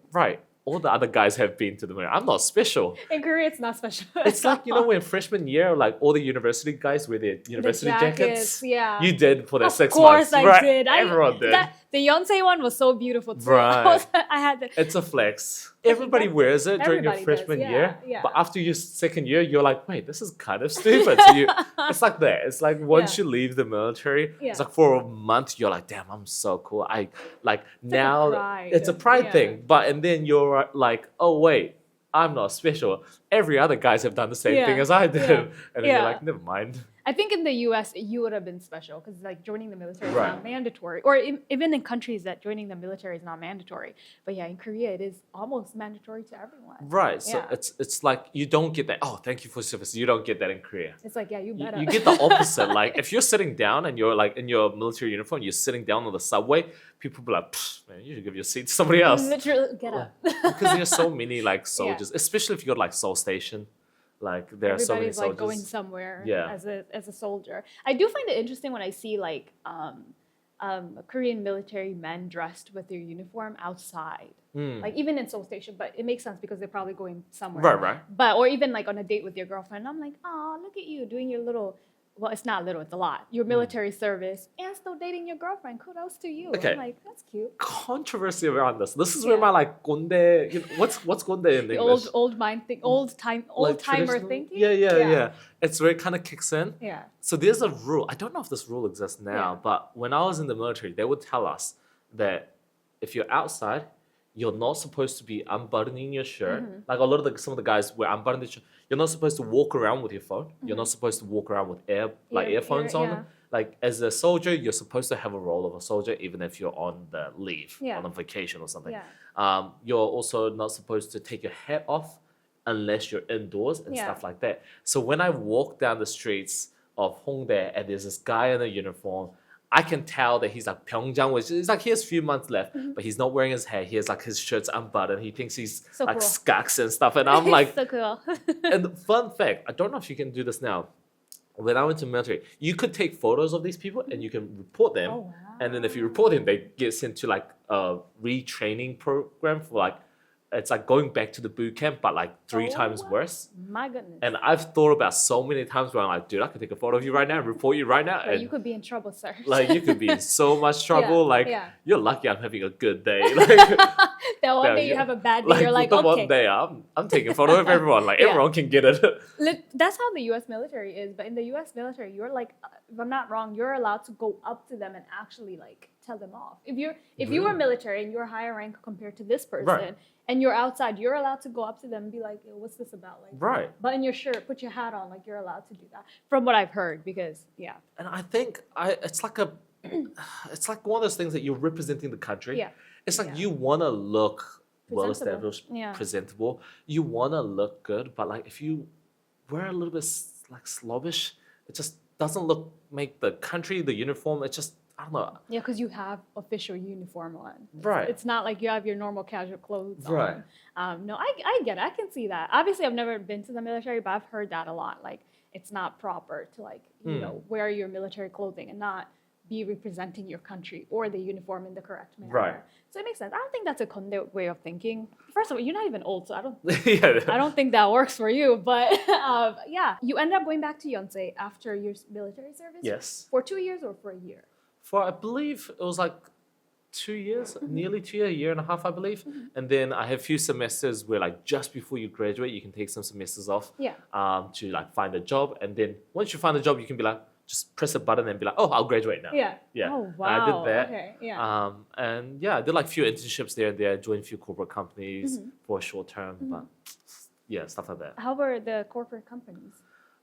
all the other guys have been to the military. I'm not special. In Korea, it's not special. It's like, when freshman year, like all the university guys wear their university jackets. Yeah. You did for that Of 6 course months. I right? did. Everyone did. The Yonsei one was so beautiful too. Right. I had the, It's a flex. Everybody wears it during your Everybody does, freshman yeah, year. yeah. But after your second year, you're like, wait, this is kind of stupid. So it's like that. It's like once Yeah. you leave the military, Yeah. it's like for a month, you're like, damn, I'm so cool. I like now pride. it's a pride Yeah. thing. But and then you're like, oh wait, I'm not special. Every other guys have done the same Yeah. thing as I did. Yeah. And then Yeah. you're like, never mind. I think in the U.S. you would have been special because like joining the military is Right. not mandatory, or even in countries that joining the military is not mandatory. But yeah, in Korea it is almost mandatory to everyone. Right. So Yeah. it's like you don't get that. Oh, thank you for service. You don't get that in Korea. It's like yeah, you You, better. you get the opposite. Like if you're sitting down and you're like in your military uniform, you're sitting down on the subway. People be like, "Pfft, man, you should give your seat to somebody else. Literally get up. Because there's so many like soldiers, especially if you go to like Seoul Station. Like there are so many Everybody's like soldiers. going somewhere Yeah. as a soldier. I do find it interesting when I see like Korean military men dressed with their uniform outside, like even in Seoul Station. But it makes sense because they're probably going somewhere. Right. But or even like on a date with your girlfriend. I'm like, oh, look at you doing your little. Well, it's not little; it's a lot. Your military service and still dating your girlfriend. Kudos to you. Okay. I'm like, that's cute. Controversy around this. This is where Yeah. my like gonde. You know, what's gonde in The English? old mind thing, old timer traditional- thinking. Yeah. It's where it kind of kicks in. Yeah. So there's a rule. I don't know if this rule exists now, Yeah. but when I was in the military, they would tell us that if you're outside, you're not supposed to be unbuttoning your shirt. Like a lot of some of the guys wear unbuttoned their shirt. You're not supposed to walk around with your phone. You're not supposed to walk around with earphones on. yeah. Like as a soldier, you're supposed to have a role of a soldier, even if you're on the leave, Yeah. on a vacation or something. Yeah. You're also not supposed to take your hat off unless you're indoors and Yeah. stuff like that. So when I walk down the streets of Hongdae and there's this guy in a uniform, I can tell that he's like Pyeongchang, which is like he has a few months left, but he's not wearing his hair. He has like his shirt's unbuttoned. He thinks he's So like cool. skaks and stuff. And I'm like, so cool. and fun fact, I don't know if you can do this now. When I went to military, you could take photos of these people and you can report them. Oh, wow. And then if you report them, they get sent to like a retraining program for like, it's like going back to the boot camp, but like three Oh, times wow. worse. My goodness. And I've thought about so many times where I'm like, dude, I could take a photo of you right now and report you right now. Like, And you could be in trouble, sir. like you could be in so much trouble. Yeah, Like yeah. you're lucky I'm having a good day. Like, That one Yeah, day you yeah. have a bad day, like you're like, the okay. one day I'm taking a photo of everyone. Like Yeah. everyone can get it. That's how the U.S. military is. But in the U.S. military, you're like, if I'm not wrong, you're allowed to go up to them and actually like tell them off. If you were Really? military and you're higher rank compared to this person, Right. and you're outside, you're allowed to go up to them and be like, yo, what's this about? Like, Right. button your shirt, put your hat on. Like you're allowed to do that. From what I've heard, because yeah, And I think it's like it's like one of those things that you're representing the country. Yeah. It's like Yeah. you want to look well Presentable. established, Yeah. presentable. You want to look good, but like if you wear a little bit like slobbish, it just doesn't make the country, the uniform. It just I don't know. yeah, because you have official uniform on. Right. It's not like you have your normal casual clothes Right. on. No, I get it. I can see that. Obviously, I've never been to the military, but I've heard that a lot. Like, it's not proper to like, you know, wear your military clothing and not be representing your country or the uniform in the correct manner. Right. So it makes sense. I don't think that's a Konde way of thinking. First of all, you're not even old, so I Yeah. don't think that works for you. But yeah, you end up going back to Yonsei after your military service. Yes. For 2 years or for a year. For I believe it was like 2 years, nearly 2 years, a year and a half, I believe. And then I have a few semesters where like just before you graduate, you can take some semesters off. Yeah. To like find a job, and then once you find a job, you can be like, just press a button and be like, oh, I'll graduate now. Yeah. Yeah. Oh And wow. I did that. Okay. Yeah. And yeah, I did like a few internships there and there, joined a few corporate companies for a short term, but yeah, stuff like that. How were the corporate companies?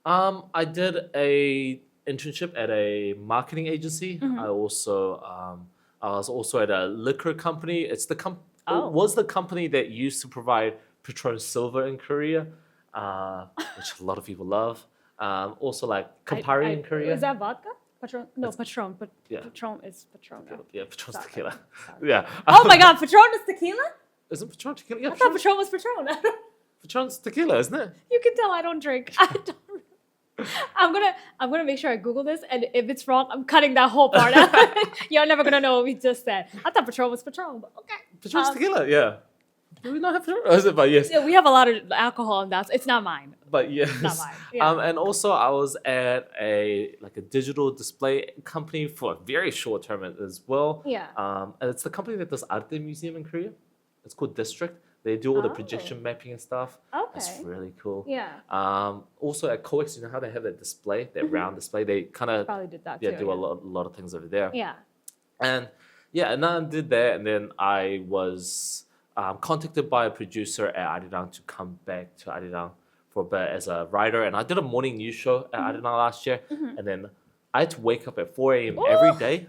I did a internship at a marketing agency. I was also at a liquor company. It's the Oh. it was the company that used to provide Patron Silver in Korea, which a lot of people love. Also like Campari in Korea. Is that vodka? Patron? No, Patron. But Yeah. Patron is Patron. No. Yeah, Patron's Sorry. tequila. Sorry. Yeah. Oh my God, Patron is tequila? Isn't Patron tequila? Yeah, I thought Patron was Patron. Patron's tequila, isn't it? You can tell I don't drink. I don't. I'm gonna make sure I Google this, and if it's wrong, I'm cutting that whole part out. You're never gonna know what we just said. I thought Patron was Patron, but okay. Patron's tequila, yeah. Do we not have Patron? Or is it? But yes. Yeah, we have a lot of alcohol in that. It's not mine. But yes. Not mine, yeah. And also I was at a digital display company for a very short term as well. Yeah. And it's the company that does Arte Museum in Korea. It's called District. They do all the Oh. projection mapping and stuff. That's Okay. really cool. Yeah. Also at COEX, you know how they have that display, that round display? They kind of Probably did that do too. a lot of things over there. Yeah. And yeah, and I did that, and then I was contacted by a producer at Arirang to come back to Arirang for a bit as a writer, and I did a morning news show at Adina last year, and then I had to wake up at 4 a.m. every day,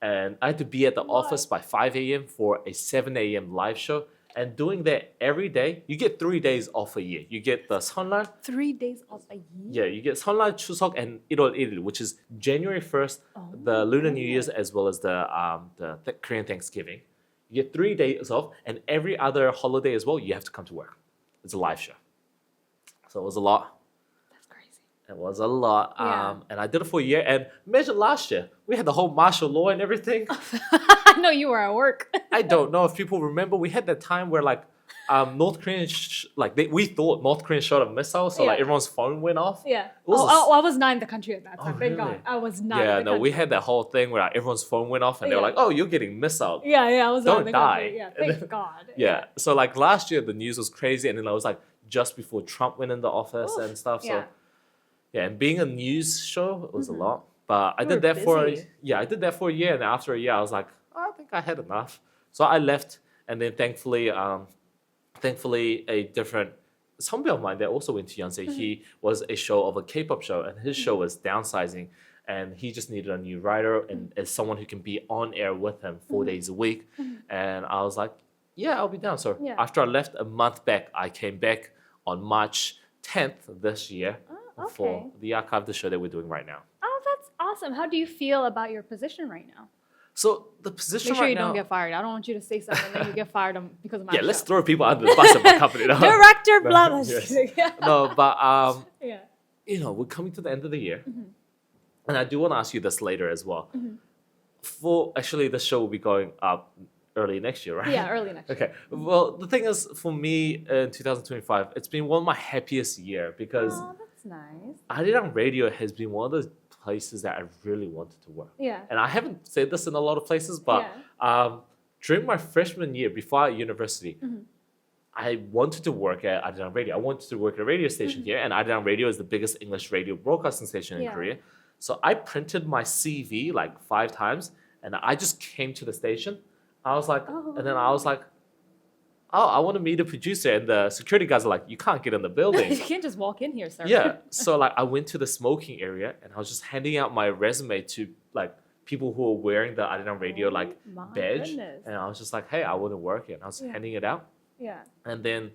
and I had to be at the office by 5 a.m. for a 7 a.m. live show. And doing that every day, you get 3 days off a year. You get the Sunlight, 3 days off a year. yeah, you get Sunlight, Chuseok, and Idol, which is January 1st, the Lunar New Year's, as well as the Korean Thanksgiving. You get 3 days off, and every other holiday as well, you have to come to work. It's a live show. So it was a lot. That's crazy. It was a lot. Yeah. And I did it for a year. And imagine last year, we had the whole martial law and everything. I know you were at work. I don't know if people remember, we had that time where like North Korean, we thought North Korean shot a missile, so like Yeah. everyone's phone went off. Yeah. was a I was not in the country at that time. Thank really? God. I was not Yeah, in the no, we country. had that whole thing where like, everyone's phone went off and they were Yeah. like, oh, you're getting missile. Yeah, I was not in Don't the die. country. Yeah, And thank God. Yeah. So like last year, the news was crazy. And then I was like, just before Trump went in the office Oof, and stuff. So yeah. yeah, and being a news show, it was a lot. But I You did were that for busy. I did that for a year, and after a year, I was like, oh, I think I had enough. So I left, and then thankfully, a different zombie of mine that also went to Yonsei. He was a show of a K-pop show, and his show was downsizing, and he just needed a new writer and as someone who can be on air with him 4 days a week. And I was like, yeah, I'll be down. So Yeah. after I left a month back, I came back on March 10th this year Oh, for okay. the archive, the show that we're doing right now. Oh, that's awesome. How do you feel about your position right now? So the position Make sure right you now, don't get fired. I don't want you to say something and then you get fired because of my yeah, let's show. throw people under the bus of my company. No, Director, No, blah, blah. yes. Yeah. no, but Yeah. we're coming to the end of the year, Mm-hmm. and I do want to ask you this later as well. For actually, the show will be going up early next year, right? Yeah, early next year. Okay. Well, the thing is, for me in 2025, it's been one of my happiest year because Oh, that's nice. Arirang Radio has been one of those places that I really wanted to work. Yeah. And I haven't said this in a lot of places, but during my freshman year before university, I wanted to work at Arirang Radio. I wanted to work at a radio station here, and Arirang Radio is the biggest English radio broadcasting station in Yeah. Korea. So I printed my CV like 5 times, and I just came to the station. I was like, and then I was like, oh, I want to meet a producer, and the security guys are like, you can't get in the building. You can't just walk in here, sir. Yeah. So like I went to the smoking area and I was just handing out my resume to like people who were wearing the Arirang Radio like my badge. goodness. And I was just like, hey, I want to work here. And I was handing it out. Yeah. And then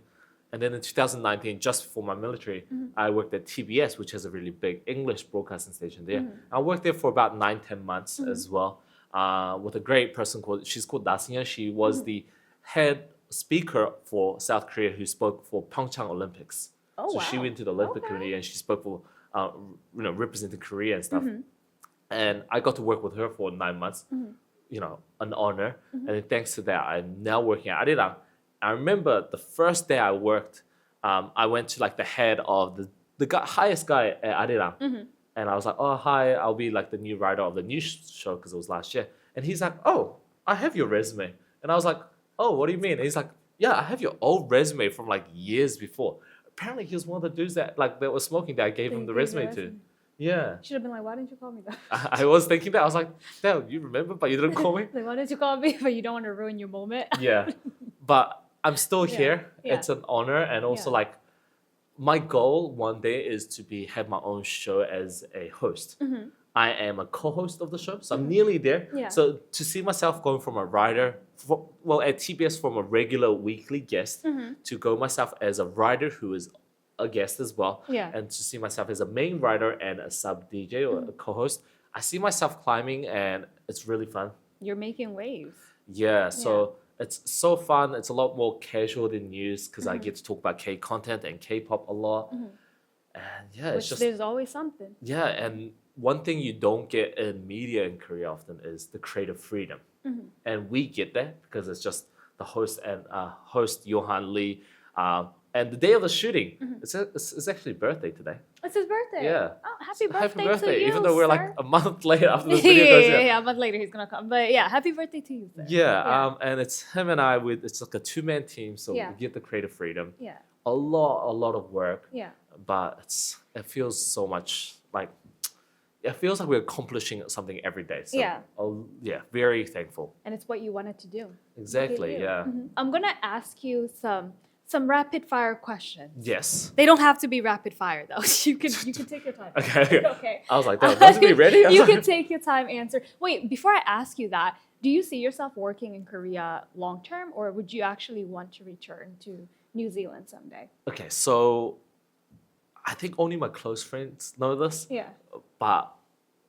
in 2019, just before my military, I worked at TBS, which has a really big English broadcasting station there. I worked there for about 9-10 months as well, with a great person she's called Dasinha. She was the head speaker for South Korea who spoke for Pyeongchang Olympics. Oh, So she wow. went to the Olympic Okay. Committee and she spoke for, representing Korea and stuff. And I got to work with her for 9 months, an honor. And then thanks to that, I'm now working at Arirang. I remember the first day I worked, I went to like the head of the highest guy at Arirang. And I was like, oh, hi, I'll be like the new writer of the news show because it was last year. And he's like, oh, I have your resume. And I was like, oh, what do you mean? And he's like, yeah, I have your old resume from like years before. Apparently he was one of the dudes that was smoking that I gave him the resume to. Yeah. Should have been like, why didn't you call me that? I was thinking that. I was like, damn, you remember, but you didn't call me? Like, why didn't you call me? But you don't want to ruin your moment. Yeah. But I'm still here. Yeah. It's an honor. And also, Yeah. like, my goal one day is to have my own show as a host. I am a co-host of the show, so I'm nearly there. Yeah. So to see myself going from a writer, at TBS from a regular weekly guest to go myself as a writer who is a guest as well, Yeah. and to see myself as a main writer and a sub DJ or a co-host, I see myself climbing, and it's really fun. You're making waves. Yeah, so it's so fun. It's a lot more casual than news because I get to talk about K content and K-pop a lot. And yeah, Which it's just there's always something. yeah, and one thing you don't get in media in Korea often is the creative freedom, and we get that because it's just the host and host Johan Lee, and the day of the shooting, it's actually birthday today. It's his birthday. Yeah. Oh, happy birthday, Happy birthday! to you, Even though we're like sir. a month later after this yeah, video goes out. yeah, a month later he's gonna come. But yeah, happy birthday to you, sir. Yeah, and it's him and I with it's like a 2-man team, so Yeah. we get the creative freedom. Yeah. A lot of work, Yeah. but it feels so much like it feels like we're accomplishing something every day. So, Yeah. yeah, very thankful. And it's what you wanted to do. Exactly. Look at you. Yeah. I'm gonna ask you some some rapid fire questions. Yes. They don't have to be rapid fire though. You can take your time. Okay. Okay. I was like, that doesn't be ready. I was You like- can take your time answer. Wait, before I ask you that, do you see yourself working in Korea long term, or would you actually want to return to New Zealand someday? Okay, so I think only my close friends know this, Yeah. but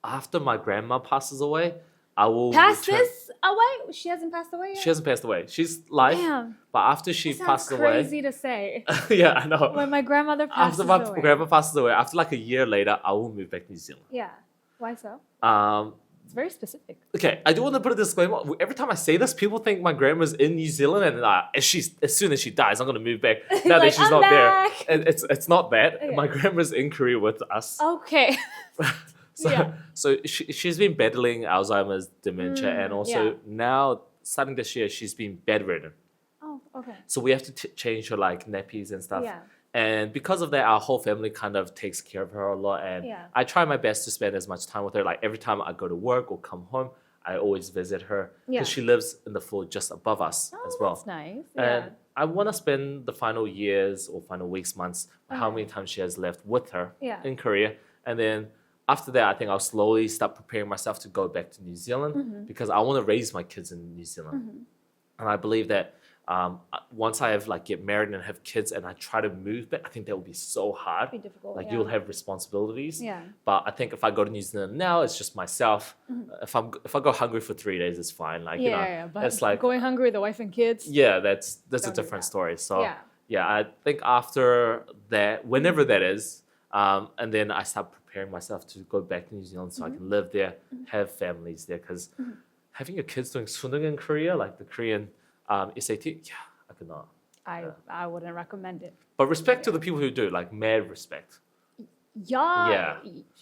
after my grandma passes away, I will Pass return- this away? She hasn't passed away yet? She hasn't passed away. She's live, Damn. but after she That sounds passed away, crazy to say. yeah, I know. When my grandmother passes After my away. grandma passes away, after like a year later, I will move back to New Zealand. Yeah. Why so? It's very specific. Okay, I do want to put a disclaimer. Every time I say this, people think my grandma's in New Zealand, and as soon as she dies, I'm gonna move back. Now Like, that she's "I'm not back." there, and it's not that. Okay. My grandma's in Korea with us. Okay. So, Yeah. so she's been battling Alzheimer's, dementia, and also yeah. now starting this year, she's been bedridden. Oh, okay. So we have to change her like nappies and stuff. Yeah. And because of that, our whole family kind of takes care of her a lot. And Yeah. I try my best to spend as much time with her. Like every time I go to work or come home, I always visit her Yeah. because she lives in the floor just above us Oh, as well. that's nice. And Yeah. I want to spend the final years or final weeks, months, how Okay. many times she has left with her Yeah. in Korea. And then after that, I think I'll slowly start preparing myself to go back to New Zealand Mm-hmm. because I want to raise my kids in New Zealand. And I believe that once I have like get married and have kids and I try to move back, I think that would be so hard. Be difficult. Like yeah. you'll have responsibilities. Yeah. But I think if I go to New Zealand now, it's just myself. If I go hungry for 3 days, it's fine. Like you know, Yeah, but it's like going hungry with the wife and kids. yeah, that's Don't a do different that. story. So Yeah. yeah, I think after that, whenever that is, and then I start preparing myself to go back to New Zealand so I can live there, have families there. Because having your kids doing suneung in Korea, like the Korean SAT, yeah, I could not. I wouldn't recommend it. But respect to the people who do, like mad respect. Y'all, Yeah.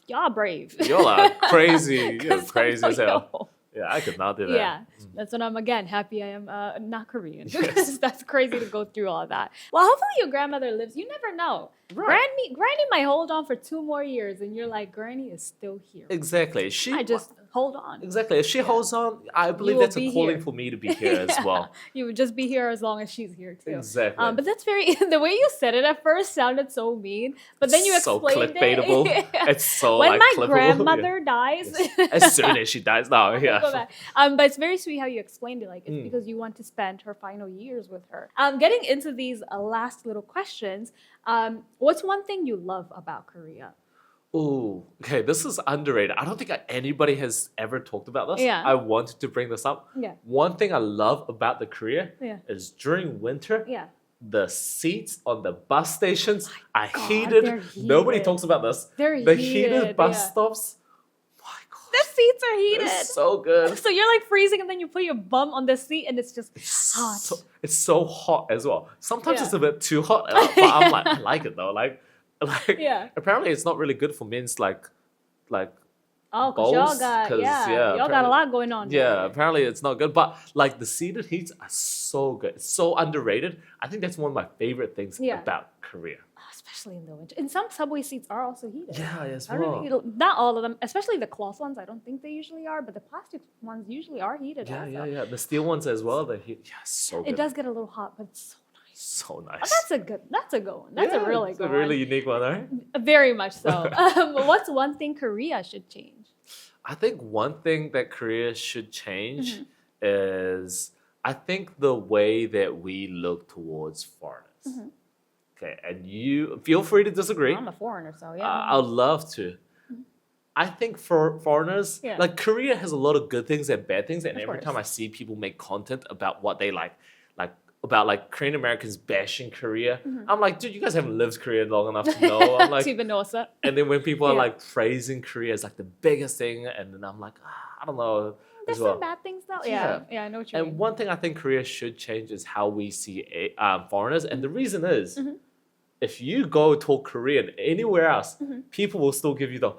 y'all brave. You're like crazy, you're 'Cause crazy I'm as hell. yo. Yeah, I could not do that. Yeah, that's when I'm again happy I am not Korean because that's crazy to go through all that. Well, hopefully your grandmother lives. You never know. Right. Granny might hold on for 2 more years, and you're like, Granny is still here. Exactly. I just hold on. exactly. If she holds on, I believe will that's a be calling here. for me to be here as well. You would just be here as long as she's here too. Exactly. But that's very the way you said it at first sounded so mean, but then you so explained clickbaitable. it. It's so When like my clippable. grandmother dies, Yeah. As soon as she dies, no, yeah. Go back. But it's very sweet how you explained it. Like it's because you want to spend her final years with her. Getting into these last little questions. What's one thing you love about Korea? Ooh, okay, this is underrated. I don't think anybody has ever talked about this. Yeah. I wanted to bring this up. Yeah. One thing I love about the Korea Yeah. is during winter, Yeah. the seats on the bus stations are God, heated. they're Nobody heated. talks about this. They're the heated, bus yeah. stops. My God, The seats are heated. it's so good. So you're like freezing, and then you put your bum on the seat, and it's just hot. It's so hot as well. Sometimes Yeah. it's a bit too hot, but I'm like, I like it though. Like Yeah. apparently it's not really good for men's like Oh, cause y'all bowls, got 'cause, yeah, yeah, y'all got a apparently- lot going on. yeah, there. apparently it's not good. But like the seated heats are so good. It's so underrated. I think that's one of my favorite things Yeah. about Korea. Especially in the winter. And some subway seats are also heated. Yeah, as I don't well. know, not all of them, especially the cloth ones. I don't think they usually are, but the plastic ones usually are heated. Yeah, also. yeah, yeah. The steel ones as well. The heat, yeah, so good. It does get a little hot, but it's so nice. So nice. Oh, that's a good one. That's a Yeah, really it's good a really one. unique one, right? Very much so. What's one thing Korea should change? I think one thing that Korea should change Mm-hmm. is I think the way that we look towards foreigners. Mm-hmm. Okay, and you feel free to disagree. I'm a foreigner, so yeah. I'd love to. I think for foreigners, Yeah. like Korea has a lot of good things and bad things, and Of every course. time I see people make content about what they like about like Korean Americans bashing Korea, I'm like, dude, you guys haven't lived Korea long enough to know. I'm like, Tibinosa. and then when people are Yeah. like praising Korea as like the biggest thing, and then I'm like, I don't know There's as well. some bad things though. Yeah. Yeah, I know what you And mean. one thing I think Korea should change is how we see foreigners, and the reason is, Mm-hmm. if you go talk Korean anywhere else, people will still give you the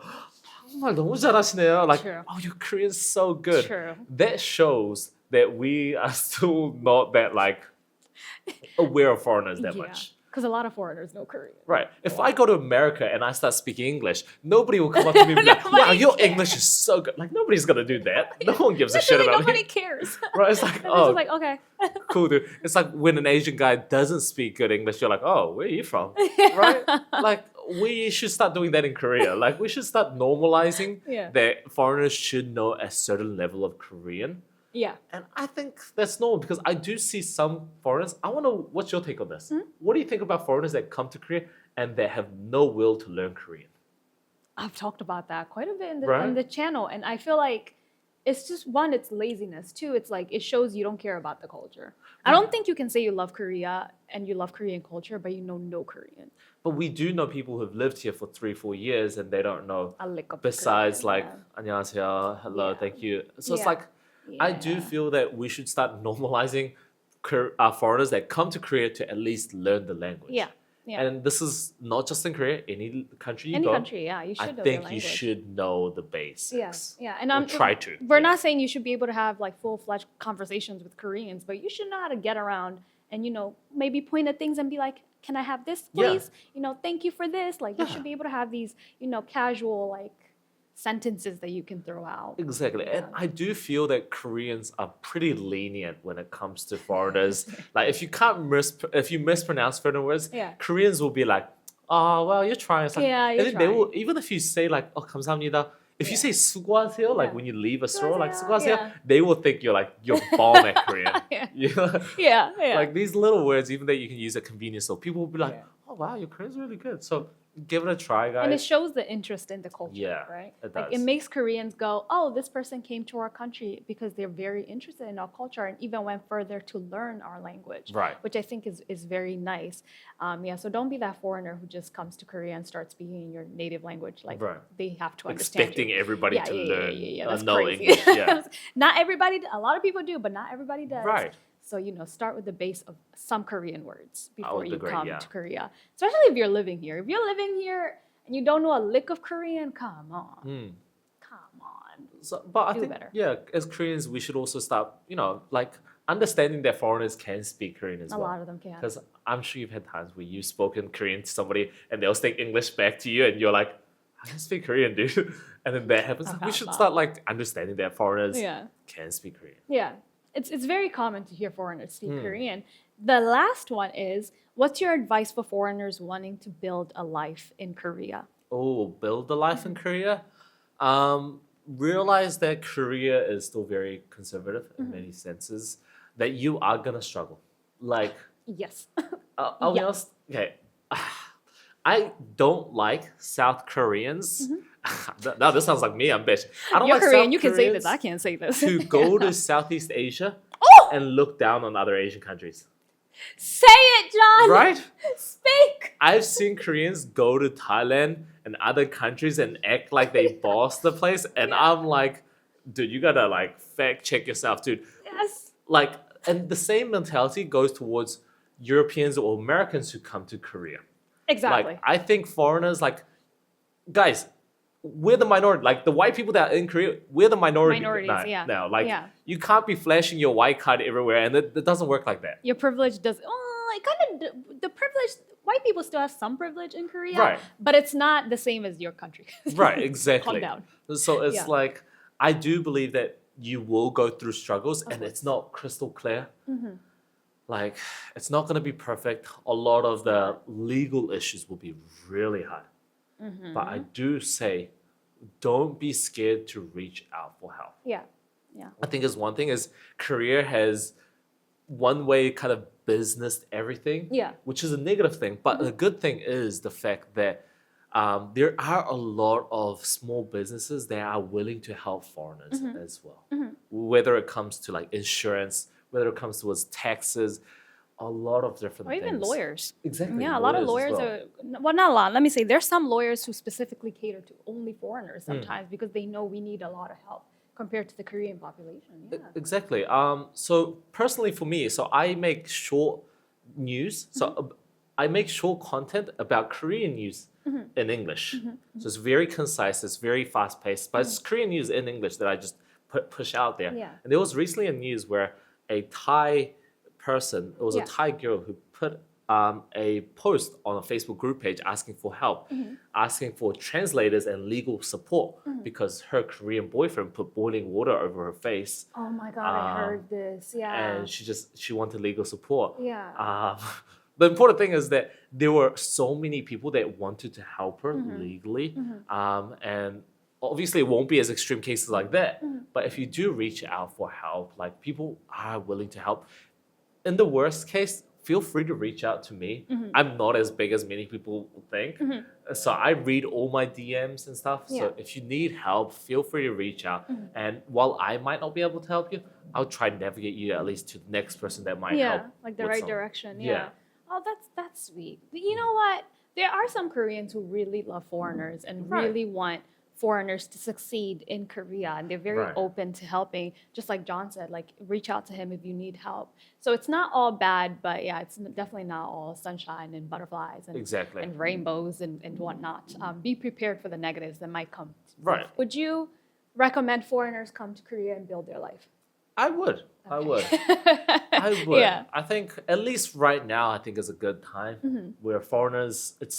정말 너무 잘하시네요. Like, True. oh, your Korean's so good. True. That shows that we are still not that like aware of foreigners that much. Because a lot of foreigners know Korean. Right. If I go to America and I start speaking English, nobody will come up to me and be like, wow, Nobody your cares. English is so good. Like, nobody's going to do that. No one gives a shit Literally, about nobody me. cares. Right? It's like, They're oh, just like, okay. cool, dude. It's like when an Asian guy doesn't speak good English, you're like, oh, where are you from? Right? Like, we should start doing that in Korea. Like, we should start normalizing Yeah. that foreigners should know a certain level of Korean. Yeah. And I think that's normal because I do see some foreigners. I want to, what's your take on this? Hmm? What do you think about foreigners that come to Korea and they have no will to learn Korean? I've talked about that quite a bit in Right. the channel. And I feel like it's just one, it's laziness. Two, it's like it shows you don't care about the culture. I don't think you can say you love Korea and you love Korean culture, but you know no Korean. But we do know people who've lived here for 3-4 years and they don't know A lick of besides Korean, like 안녕하세요, hello, Yeah. thank you. So it's Yeah. like I do Yeah. feel that we should start normalizing foreigners that come to Korea to at least learn the language. Yeah. Yeah. And this is not just in Korea, any country you Any go. country, yeah, you I should know think the you language. should know the basics. Yeah, and Or try to. We're Yeah. not saying you should be able to have like full-fledged conversations with Koreans, but you should know how to get around and maybe point at things and be like, "Can I have this, Yeah. please? Thank you for this." Like you Yeah. should be able to have these, casual like sentences that you can throw out. Exactly. And Yeah. I do feel that Koreans are pretty lenient when it comes to foreigners. Like if you can't if you mispronounce certain words, Yeah. Koreans will be like, "Oh, well, you're trying." It's like, Yeah, and you're then they trying. will, even if you say like, "Oh, 감사합니다." If you say 수고하세요, like Yeah. when you leave a store, like 수고하세요. 수고하세요, they will think you're bomb at Korean. Yeah. You know? Yeah. Like these little words, even that you can use at convenience store, people will be like, Yeah. "Oh wow, your Korean's really good." So give it a try, guys. And it shows the interest in the culture, Yeah, right? it Like does. it makes Koreans go, "Oh, this person came to our country because they're very interested in our culture and even went further to learn our language." Right. Which I think is very nice. So don't be that foreigner who just comes to Korea and starts speaking in your native language. Like Right. they have to understand Expecting you. everybody to learn That's know crazy. English. Yeah. Not everybody. A lot of people do, but not everybody does. Right. So start with the base of some Korean words before would you agree, come yeah. to Korea. Especially if you're living here. If you're living here and you don't know a lick of Korean, come on, Mm. come on. So, but I Do think, better. yeah, as Koreans, we should also start, like understanding that foreigners can speak Korean as A well. lot of them can. Because I'm sure you've had times where you've spoken Korean to somebody and they'll speak English back to you, and you're like, I can speak Korean, dude. And then that happens. I've We had should that. start like understanding that foreigners Yeah. can speak Korean. Yeah. It's very common to hear foreigners speak Hmm. Korean. The last one is, what's your advice for foreigners wanting to build a life in Korea? Oh, build a life in Korea. Realize that Korea is still very conservative in many senses. That you are gonna struggle. Like, Yes. I'll be Yeah. honest. Okay, I don't like South Koreans. Now this sounds like me. I'm bitch. I don't You're like Korean, South you can say this. Koreans I can't say this. to go to Southeast Asia Oh! and look down on other Asian countries. Say it, John! Right? Speak! I've seen Koreans go to Thailand and other countries and act like they boss the place, and I'm like, dude, you gotta like fact check yourself, dude. Yes. Like, and the same mentality goes towards Europeans or Americans who come to Korea. Exactly. Like, I think foreigners, like, guys, we're the minority. Like, the white people that are in Korea, we're the minority Minorities, now. yeah. now. Like, Yeah. you can't be flashing your white card everywhere, and it doesn't work like that. Your privilege does. Oh, it kind of the privilege. White people still have some privilege in Korea, Right. but it's not the same as your country. Right, exactly. Calm down. So it's Yeah. like, I do believe that you will go through struggles, and it's not crystal clear. Mm-hmm. Like, it's not going to be perfect. A lot of the legal issues will be really hard. Mm-hmm. But I do say, don't be scared to reach out for help. Yeah, yeah, I think is one thing is Korea has one way kind of businessed everything, yeah. which is a negative thing. But the good thing is the fact that there are a lot of small businesses that are willing to help foreigners as well. Whether it comes to like insurance, whether it comes towards taxes, a lot of different Or things. even lawyers. Exactly. Yeah, a lot of as lawyers well. well, not a lot. Let me say, there's some lawyers who specifically cater to only foreigners Hmm. sometimes because they know we need a lot of help compared to the Korean population. Yeah. Exactly. So personally for me, so I make short news. So I make short content about Korean news in English. So it's very concise. It's very fast paced, but it's Korean news in English that I just push out there. Yeah. And there was recently a news where a Thai person, it was Yeah. a Thai girl who put a post on a Facebook group page asking for help, asking for translators and legal support because her Korean boyfriend put boiling water over her face, Oh my God, I heard this. Yeah. and she wanted legal support. Yeah. The important thing is that there were so many people that wanted to help her legally, and obviously it won't be as extreme cases like that. But if you do reach out for help, like people are willing to help. In the worst case, feel free to reach out to me. I'm not as big as many people think, so I read all my DMs and stuff. Yeah. So if you need help, feel free to reach out. And while I might not be able to help you, I'll try to navigate you at least to the next person that might help. Like the with right some- direction. Yeah. Oh, that's sweet. You know what? There are some Koreans who really love foreigners and Right. really want foreigners to succeed in Korea, and they're very Right. open to helping. Just like John said, like reach out to him if you need help. So it's not all bad, but yeah, it's definitely not all sunshine and butterflies and Exactly. and rainbows and whatnot. Be prepared for the negatives that might come. Right. Would you recommend foreigners come to Korea and build their life? I would. I would. I I would. Yeah. I think at least right now, I think is a good time where foreigners. It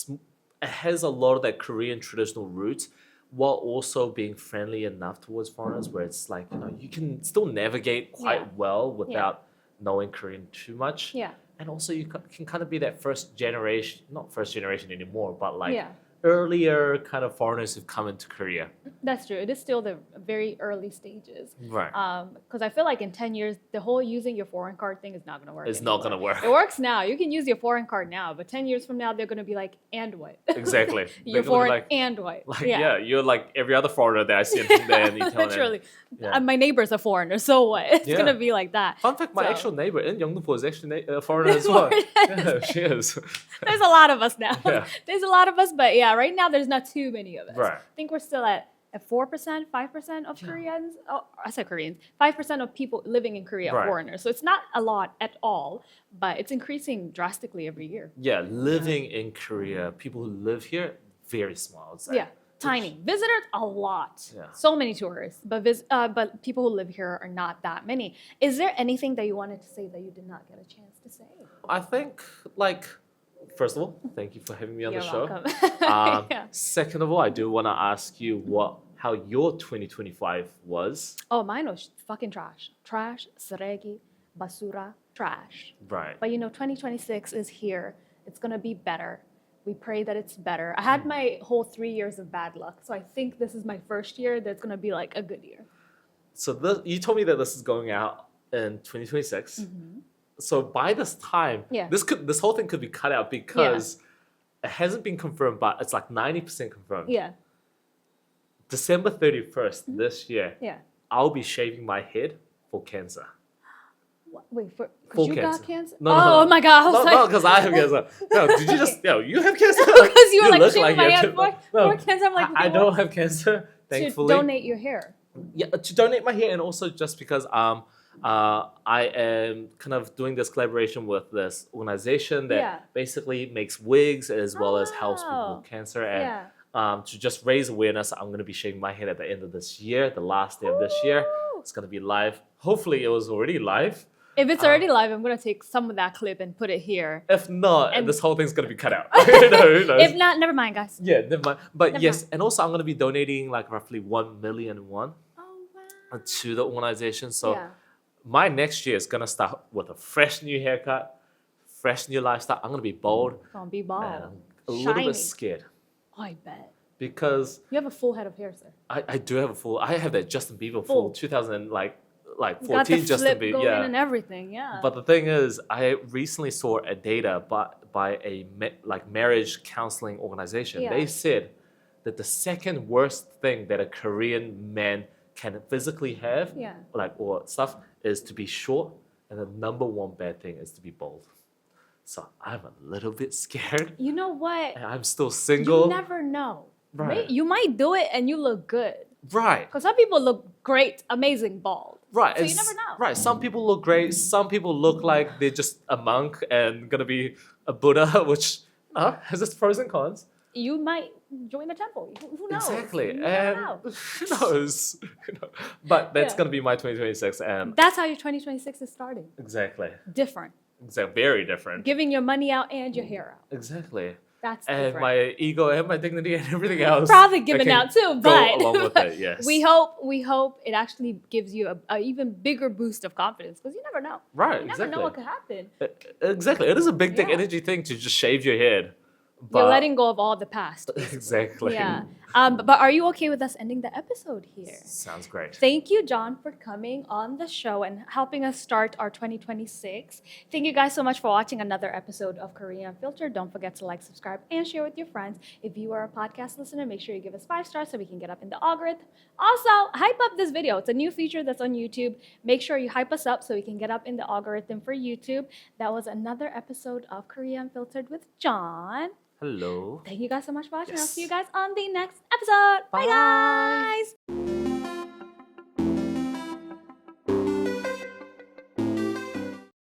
has a lot of that Korean traditional roots, while also being friendly enough towards foreigners, where it's like you can still navigate quite Yeah. well without knowing Korean too much. Yeah. And also you can kind of be that first generation, not first generation anymore, but like Yeah. earlier kind of foreigners who've come into Korea. That's true. It is still the very early stages. Right. Because I feel like in 10 years, the whole using your foreign card thing is not going to work. It's not anymore. gonna work. It works now. You can use your foreign card now, but 10 years from now, they're going to be like, and what? Exactly. Your They're gonna be foreign like, and what? yeah, you're like every other foreigner that I see in there and you tell them. Literally. Yeah. My neighbor's a foreigner, so what? It's Yeah. going to be like that. Fun fact, my So- actual neighbor in Yeongdeungpo is actually a foreigner as well. Yeah, she is. There's a lot of us now. Yeah. There's a lot of us, but yeah, right now there's not too many of us. Right. I think we're still at 4%, 5% of Koreans. Oh, I said Koreans. 5% of people living in Korea are Right. foreigners. So it's not a lot at all, but it's increasing drastically every year. Yeah, living in Korea, people who live here, very small. It's like- Yeah, tiny. Visitors, a lot. Yeah. So many tourists, but people who live here are not that many. Is there anything that you wanted to say that you did not get a chance to say? I think, like, first of all, thank you for having me on You're the show. welcome. Yeah. Second of all, I do want to ask you how your 2025 was. Oh, mine was fucking trash. Trash, 쓰레기, basura, trash. Right. But 2026 is here. It's going to be better. We pray that it's better. I had my whole 3 years of bad luck. So I think this is my first year that's going to be like a good year. So you told me that this is going out in 2026. So by this time, Yeah. this whole thing could be cut out because it hasn't been confirmed, but it's like 90% confirmed. Yeah. December 31st this year, Yeah. I'll be shaving my head for cancer. Wait, Full because you got cancer. cancer? No, oh my God. I was No, like, not because I have cancer. No, did you just, you have cancer? because you were like, look shaving my you head have for cancer. I'm like, I okay, don't have cancer, to thankfully. donate your hair. Yeah, to donate my hair, and also just because I am kind of doing this collaboration with this organization that Yeah. basically makes wigs as well as helps people Wow. with cancer. And Yeah. to just raise awareness, I'm going to be shaving my head at the end of this year, the last day of this year. Ooh. It's going to be live. Hopefully, it was already live. If it's already live, I'm going to take some of that clip and put it here. If not, And- this whole thing's going to be cut out. Who knows? If not, never mind, guys. Yeah, never mind. But Never yes, and also I'm going to be donating like roughly 1 million won Oh, wow. to the organization. So Yeah. my next year is going to start with a fresh new haircut, fresh new lifestyle. I'm going to be bald, Gonna be and bald. I'm a little Shiny. bit scared Oh, I bet. because You have a full head of hair, sir. I do have I have that Justin Bieber Full. full 2000 like Got the 14 Justin flip Bieber. going Yeah. and everything, yeah. But the thing is, I recently saw a data by a marriage counseling organization. Yeah. They said that the second worst thing that a Korean man can physically have, Yeah. or stuff, is to be short, and the number one bad thing is to be bald. So I'm a little bit scared, You know what? and I'm still single. You never know. Right. You might do it and you look good. Right. Because some people look great, amazing bald. Right. So you and never know. Right. Some people look great. Some people look like they're just a monk and gonna be a Buddha, which has its pros and cons. You might join the temple. Who knows? Exactly. You never And know. who knows? But that's Yeah. gonna be my 2026 and That's how your 2026 is starting. exactly. Different. Exactly. Very different. Giving your money out and your hair out. Exactly. That's And different. my ego and my dignity and everything else. Profit I given can out too, go but along with it, yes. we hope it actually gives you a even bigger boost of confidence because you never know. Right, You never know what could happen. Exactly. It is a big dick Yeah. energy thing to just shave your head. You're But letting go of all the past. exactly. Yeah. But are you okay with us ending the episode here? Sounds great. Thank you, John, for coming on the show and helping us start our 2026. Thank you guys so much for watching another episode of Korea Unfiltered. Don't forget to like, subscribe, and share with your friends. If you are a podcast listener, make sure you give us 5 stars so we can get up in the algorithm. Also, hype up this video. It's a new feature that's on YouTube. Make sure you hype us up so we can get up in the algorithm for YouTube. That was another episode of Korea Unfiltered with John. Hello. Thank you guys so much for watching. I'll Yes. see you guys on the next episode. Bye guys.